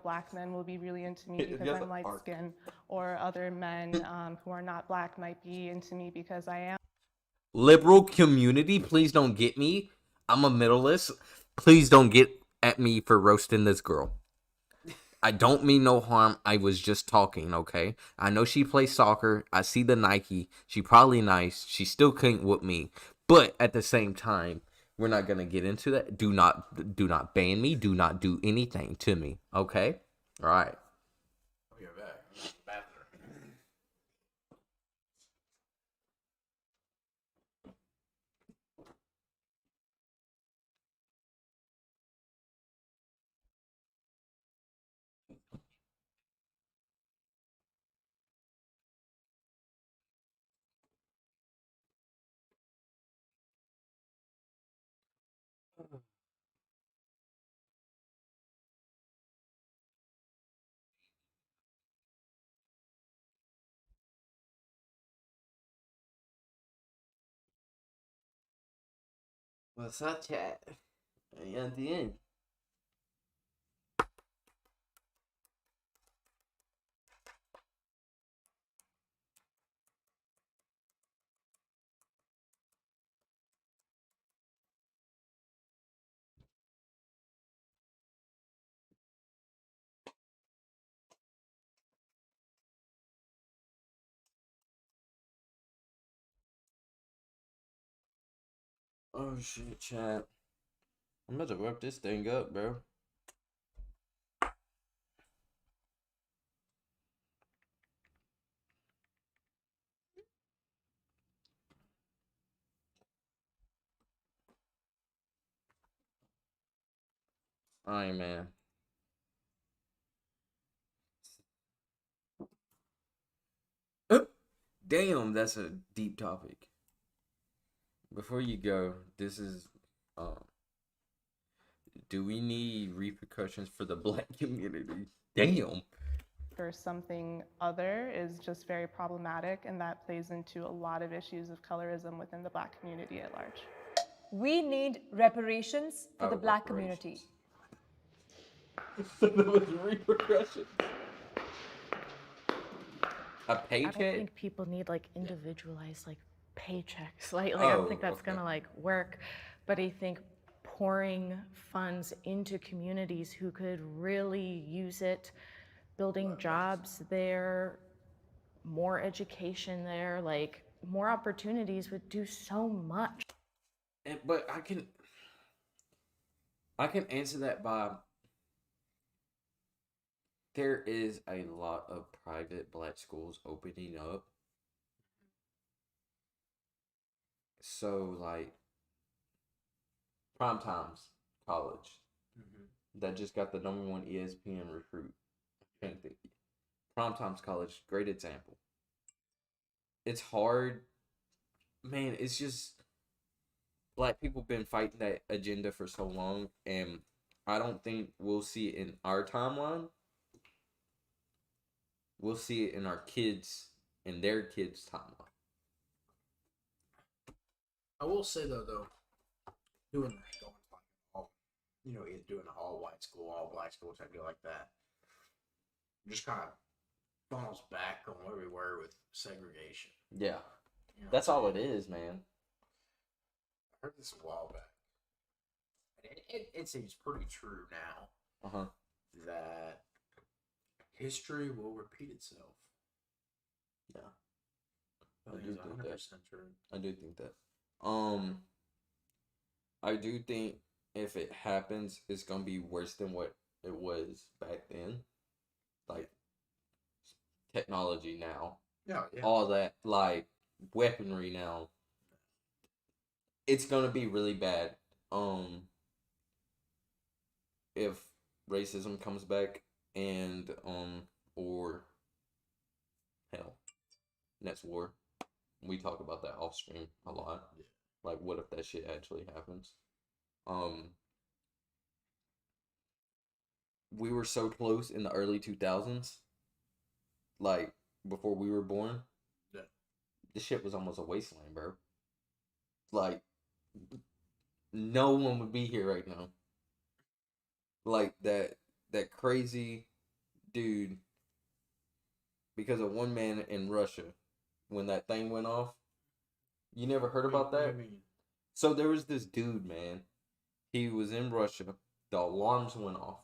Speaker 9: Black men will be really into me because I'm light skinned, or other men who are not Black might be into me because I am.
Speaker 1: Liberal community, please don't get me. I'm a middleist. Please don't get at me for roasting this girl. I don't mean no harm. I was just talking, okay? I know she plays soccer. I see the Nike. She probably nice. She still couldn't whoop me. But at the same time, we're not going to get into that. Do not ban me. Do not do anything to me, okay? All right.
Speaker 2: I'll be right back. I'm in the bathroom.
Speaker 1: What's up, chat? At the end. Oh shit, chat. I'm about to wrap this thing up, bro. Alright, man. Damn, that's a deep topic. Before you go, this is do we need repercussions for the Black community? Damn.
Speaker 9: For something other is just very problematic, and that plays into a lot of issues of colorism within the Black community at large.
Speaker 19: We need reparations for the Black community.
Speaker 1: There was repercussions. A paycheck?
Speaker 4: I don't think people need like individualized like paychecks. Like I don't think that's gonna like work. But I think pouring funds into communities who could really use it, building jobs there, more education there, like more opportunities would do so much.
Speaker 1: But I can answer that by there is a lot of private Black schools opening up. So like Prime Times College that just got the #1 ESPN recruit. Prime Times College, great example. It's hard, man. It's just Black people been fighting that agenda for so long, and I don't think we'll see it in our timeline. We'll see it in our kids and their kids' timeline.
Speaker 2: I will say though, doing that, going to like all, either doing an all white school, all Black school, something like that, just kind of funnels back on where we were with segregation.
Speaker 1: Yeah, that's all it is, man.
Speaker 2: I heard this a while back. It seems pretty true now. That history will repeat itself.
Speaker 1: Yeah,
Speaker 2: I do think that. True.
Speaker 1: I do think that. I do think if it happens, it's gonna be worse than what it was back then. Like technology now.
Speaker 2: Yeah.
Speaker 1: All that like weaponry now. It's gonna be really bad. If racism comes back and or hell, and that's war. We talk about that off stream a lot.
Speaker 2: Yeah.
Speaker 1: Like, what if that shit actually happens? We were so close in the early 2000s, like before we were born.
Speaker 2: Yeah.
Speaker 1: This shit was almost a wasteland, bro. Like, no one would be here right now. Like that crazy dude, because of one man in Russia, when that thing went off. You never heard about
Speaker 2: What do
Speaker 1: that?
Speaker 2: you mean?
Speaker 1: So there was this dude, man. He was in Russia. The alarms went off.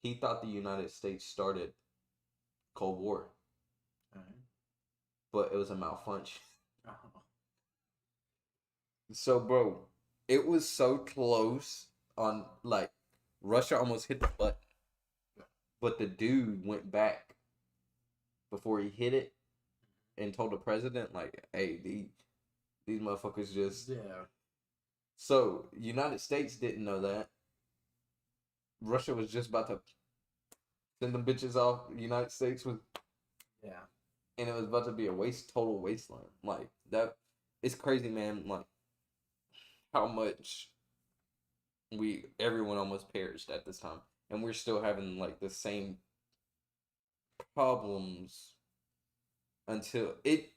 Speaker 1: He thought the United States started Cold War, but it was a malfunction. So, bro, it was so close on, like, Russia almost hit the button, but the dude went back before he hit it and told the president, like, hey, these motherfuckers just...
Speaker 2: Yeah.
Speaker 1: So, United States didn't know that. Russia was just about to send them bitches off. The United States was...
Speaker 2: Yeah.
Speaker 1: And it was about to be a total wasteland. Like, that... It's crazy, man. Like, how much everyone almost perished at this time. And we're still having, like, the same problems until... It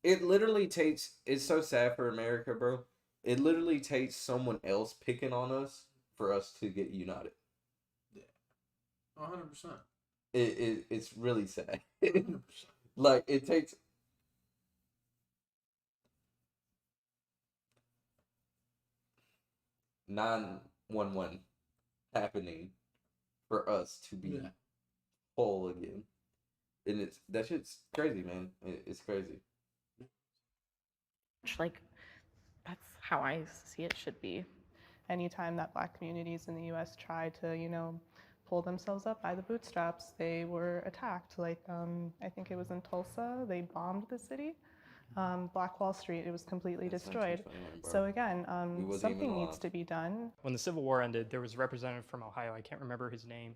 Speaker 1: literally takes... It's so sad for America, bro. It literally takes someone else picking on us for us to get united.
Speaker 2: Yeah. 100%.
Speaker 1: It's really sad. Like, it takes... 911 happening for us to be whole again. And that shit's crazy, man. It's crazy.
Speaker 4: Like, that's how I see it should be.
Speaker 9: Anytime that Black communities in the U.S. tried to, pull themselves up by the bootstraps, they were attacked. Like, I think it was in Tulsa, they bombed the city. Black Wall Street, it was completely destroyed. So again, something needs to be done.
Speaker 22: When the Civil War ended, there was a representative from Ohio, I can't remember his name,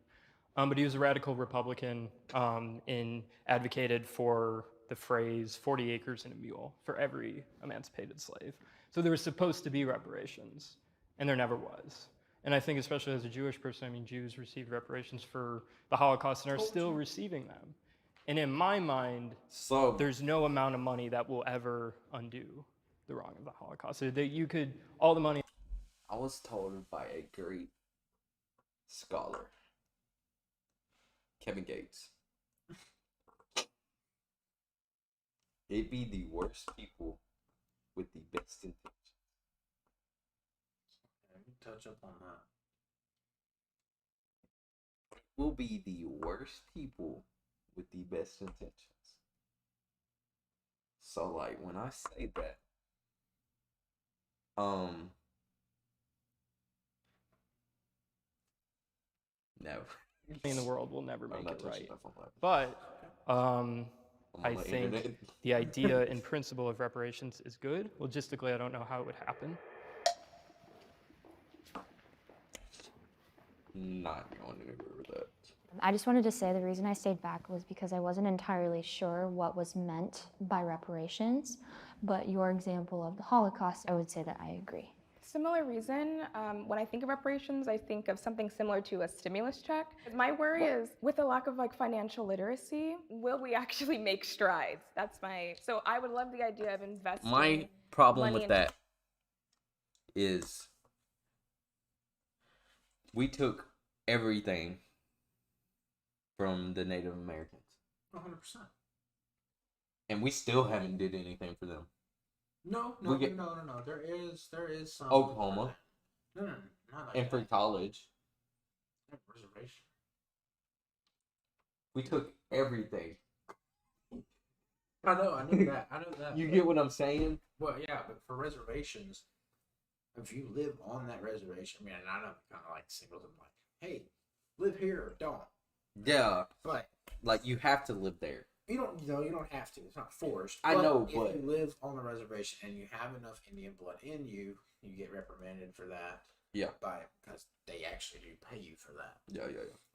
Speaker 22: but he was a radical Republican and advocated for the phrase 40 acres and a mule for every emancipated slave. So there was supposed to be reparations, and there never was. And I think especially as a Jewish person, I mean, Jews received reparations for the Holocaust and are still receiving them. And in my mind, there's no amount of money that will ever undo the wrong of the Holocaust. So that you could, all the money.
Speaker 1: I was told by a great scholar, Kevin Gates, it'd be the worst people with the best intentions.
Speaker 2: Touch up on that.
Speaker 1: Will be the worst people with the best intentions. So, like, when I say that, no.
Speaker 22: In the world will never make it right. But I think the idea and principle of reparations is good. Logistically, I don't know how it would happen.
Speaker 1: Not going anywhere with that.
Speaker 21: I just wanted to say the reason I stayed back was because I wasn't entirely sure what was meant by reparations, but your example of the Holocaust, I would say that I agree.
Speaker 12: Similar reason, when I think of reparations, I think of something similar to a stimulus check. My worry is, with the lack of financial literacy, will we actually make strides? So I would love the idea of investing.
Speaker 1: My problem with
Speaker 12: money
Speaker 1: that is we took everything from the Native Americans.
Speaker 2: 100%.
Speaker 1: And we still haven't did anything for them.
Speaker 2: No. There is some.
Speaker 1: Oklahoma.
Speaker 2: No, not like
Speaker 1: And for college.
Speaker 2: Reservation.
Speaker 1: We took everything.
Speaker 2: I know that.
Speaker 1: You get what I'm saying?
Speaker 2: Well, yeah, but for reservations, if you live on that reservation, I mean, I know kind of like singles them like, hey, live here or don't.
Speaker 1: Yeah.
Speaker 2: But
Speaker 1: like you have to live there.
Speaker 2: You don't have to. It's not forced.
Speaker 1: I know,
Speaker 2: if
Speaker 1: but
Speaker 2: you live on the reservation and you have enough Indian blood in you, you get reprimanded for that.
Speaker 1: Yeah.
Speaker 2: Because they actually do pay you for that.
Speaker 1: Yeah.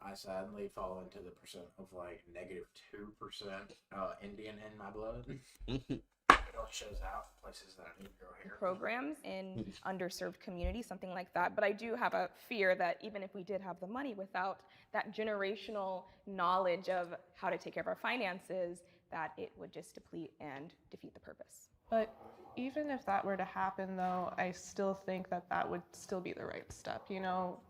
Speaker 2: I sadly fall into the percent of like -2% Indian in my blood. It only shows out in places that I need to grow hair.
Speaker 12: Programs in underserved communities, something like that. But I do have a fear that even if we did have the money, without that generational knowledge of how to take care of our finances, that it would just deplete and defeat the purpose.
Speaker 9: But even if that were to happen, though, I still think that that would still be the right step. You know,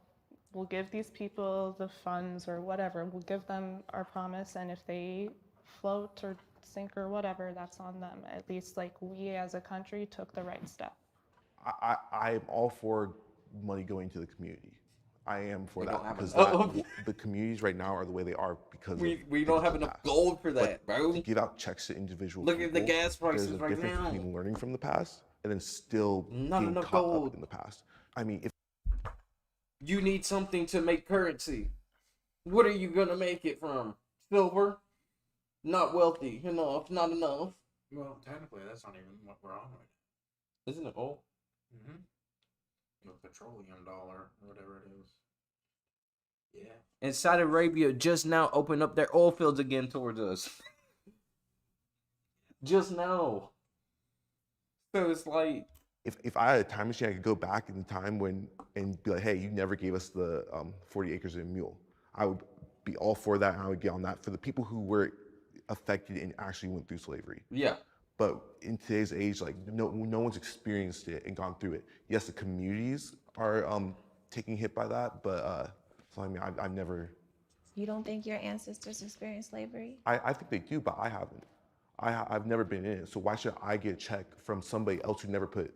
Speaker 9: we'll give these people the funds or whatever. We'll give them our promise, and if they float or sink or whatever, that's on them. At least, like, we as a country took the right step.
Speaker 20: I'm all for money going to the community. I am for
Speaker 1: We
Speaker 20: that
Speaker 1: don't have
Speaker 20: because
Speaker 1: enough.
Speaker 20: the communities right now are the way they are because
Speaker 1: we don't have enough gold for that, bro.
Speaker 20: To give out checks to individual
Speaker 1: Look at the
Speaker 20: people,
Speaker 1: gas prices
Speaker 20: there's a
Speaker 1: right
Speaker 20: difference
Speaker 1: now.
Speaker 20: between learning from the past and then still
Speaker 1: Not
Speaker 20: being
Speaker 1: enough
Speaker 20: caught
Speaker 1: gold.
Speaker 20: up in the past. I mean, if
Speaker 1: You need something to make currency. What are you gonna make it from? Silver? Not wealthy enough. Not enough.
Speaker 2: Well, technically, that's not even what we're on right
Speaker 1: Isn't it gold?
Speaker 2: now. The petroleum dollar, or whatever it is. Yeah.
Speaker 1: And Saudi Arabia just now opened up their oil fields again towards us. Just now. So it's like,
Speaker 20: if I had a time machine, I could go back in time and be like, hey, you never gave us the 40 acres and a mule. I would be all for that, and I would get on that for the people who were affected and actually went through slavery.
Speaker 1: yeah.
Speaker 20: But in today's age, like no one's experienced it and gone through it. Yes, the communities are taking hit by that, but so I mean, I've never.
Speaker 18: You don't think your ancestors experienced slavery?
Speaker 20: I think they do, but I haven't. I've never been in it, so why should I get a check from somebody else who never put?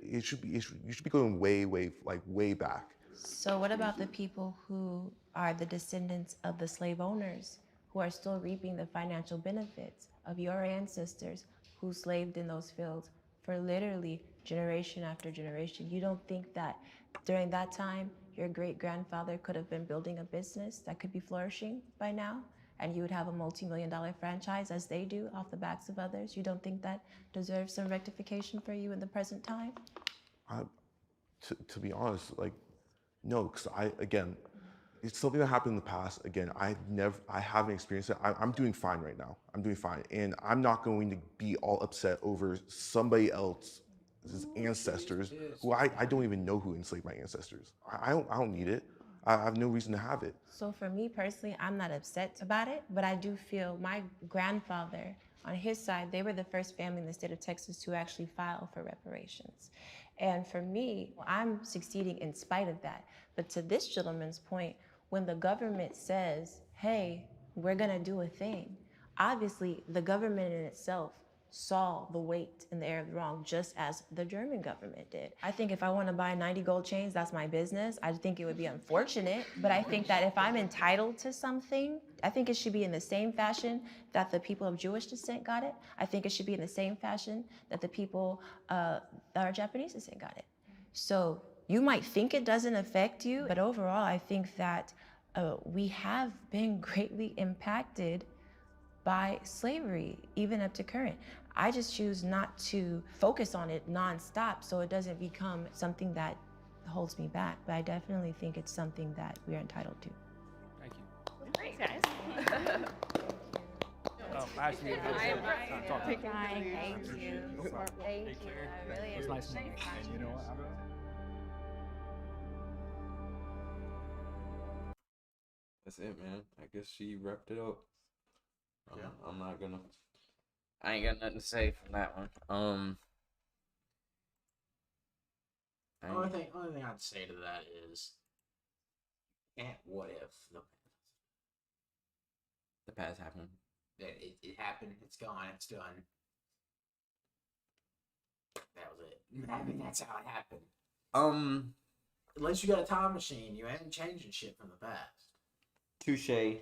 Speaker 20: You should be going way back.
Speaker 18: So what about the people who are the descendants of the slave owners who are still reaping the financial benefits of your ancestors who slaved in those fields for literally generation after generation? You don't think that during that time your great-grandfather could have been building a business that could be flourishing by now, and you would have a multi-million-dollar franchise as they do off the backs of others? You don't think that deserves some rectification for you in the present time?
Speaker 20: To be honest, like, no, because it's something that happened in the past. Again, I haven't experienced it. I'm doing fine right now. I'm doing fine, and I'm not going to be all upset over somebody else's ancestors who I don't even know who enslaved my ancestors. I don't need it. I have no reason to have it.
Speaker 18: So for me personally, I'm not upset about it, but I do feel my grandfather, on his side, they were the first family in the state of Texas to actually file for reparations. And for me, I'm succeeding in spite of that. But to this gentleman's point, when the government says, hey, we're gonna do a thing, obviously the government in itself saw the weight in the air of the wrong, just as the German government did. I think if I want to buy 90 gold chains, that's my business. I think it would be unfortunate, but I think that if I'm entitled to something, I think it should be in the same fashion that the people of Jewish descent got it. I think it should be in the same fashion that the people that are Japanese descent got it. So you might think it doesn't affect you, but overall, I think that we have been greatly impacted by slavery, even up to current. I just choose not to focus on it nonstop so it doesn't become something that holds me back. But I definitely think it's something that we are entitled to.
Speaker 7: Thank you.
Speaker 4: Great, guys.
Speaker 7: Actually,
Speaker 18: Thank you. Thank you. I really
Speaker 7: It's nice to meet
Speaker 18: appreciate
Speaker 7: you.
Speaker 18: it.
Speaker 7: You know what?
Speaker 1: That's it, man. I guess she wrapped it up.
Speaker 2: Yeah.
Speaker 1: I'm not gonna. I ain't got nothing to say from that one.
Speaker 2: Only thing I'd say to that is, can't what if
Speaker 1: the past happened.
Speaker 2: It happened. It's gone. It's done. That was it. I mean, that's how it happened. Unless you got a time machine, you ain't changing shit from the past.
Speaker 1: Touche.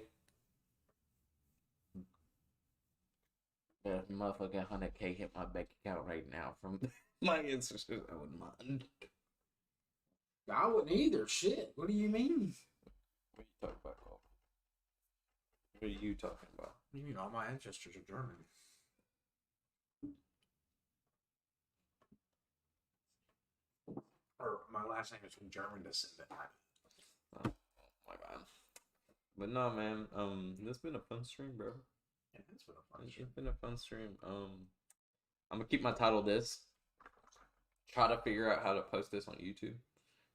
Speaker 1: The motherfucking 100K hit my bank account right now from my ancestors. I wouldn't mind.
Speaker 2: I wouldn't either. Shit. What do you mean?
Speaker 1: What are you talking about, Cole? What are you talking about?
Speaker 2: What do you mean? All my ancestors are German. Or my my last name is from German descent.
Speaker 1: Oh my god. But no, man. This been a fun stream, bro.
Speaker 2: Yeah, it's been a fun stream.
Speaker 1: It's been a fun stream. I'm gonna keep my title this. Try to figure out how to post this on YouTube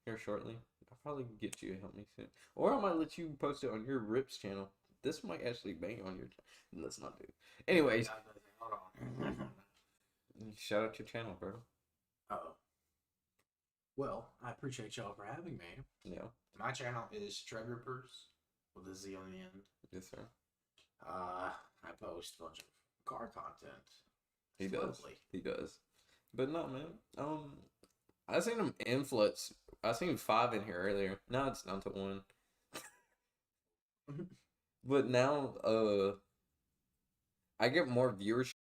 Speaker 1: here shortly. I'll probably get you to help me soon, or I might let you post it on your Rips channel. This might actually bang on your. Let's not do it. Anyways,
Speaker 2: Hold on.
Speaker 1: shout out your channel, bro.
Speaker 2: Uh-oh. Well, I appreciate y'all for having me.
Speaker 1: Yeah.
Speaker 2: My channel is Tregripers with a Z on the end.
Speaker 1: Yes, sir.
Speaker 2: I post a bunch of car content.
Speaker 1: He
Speaker 2: It's
Speaker 1: does.
Speaker 2: lovely.
Speaker 1: He does. But no, man. I seen him influx. I seen 5 in here earlier. Now it's down to 1. But now, I get more viewership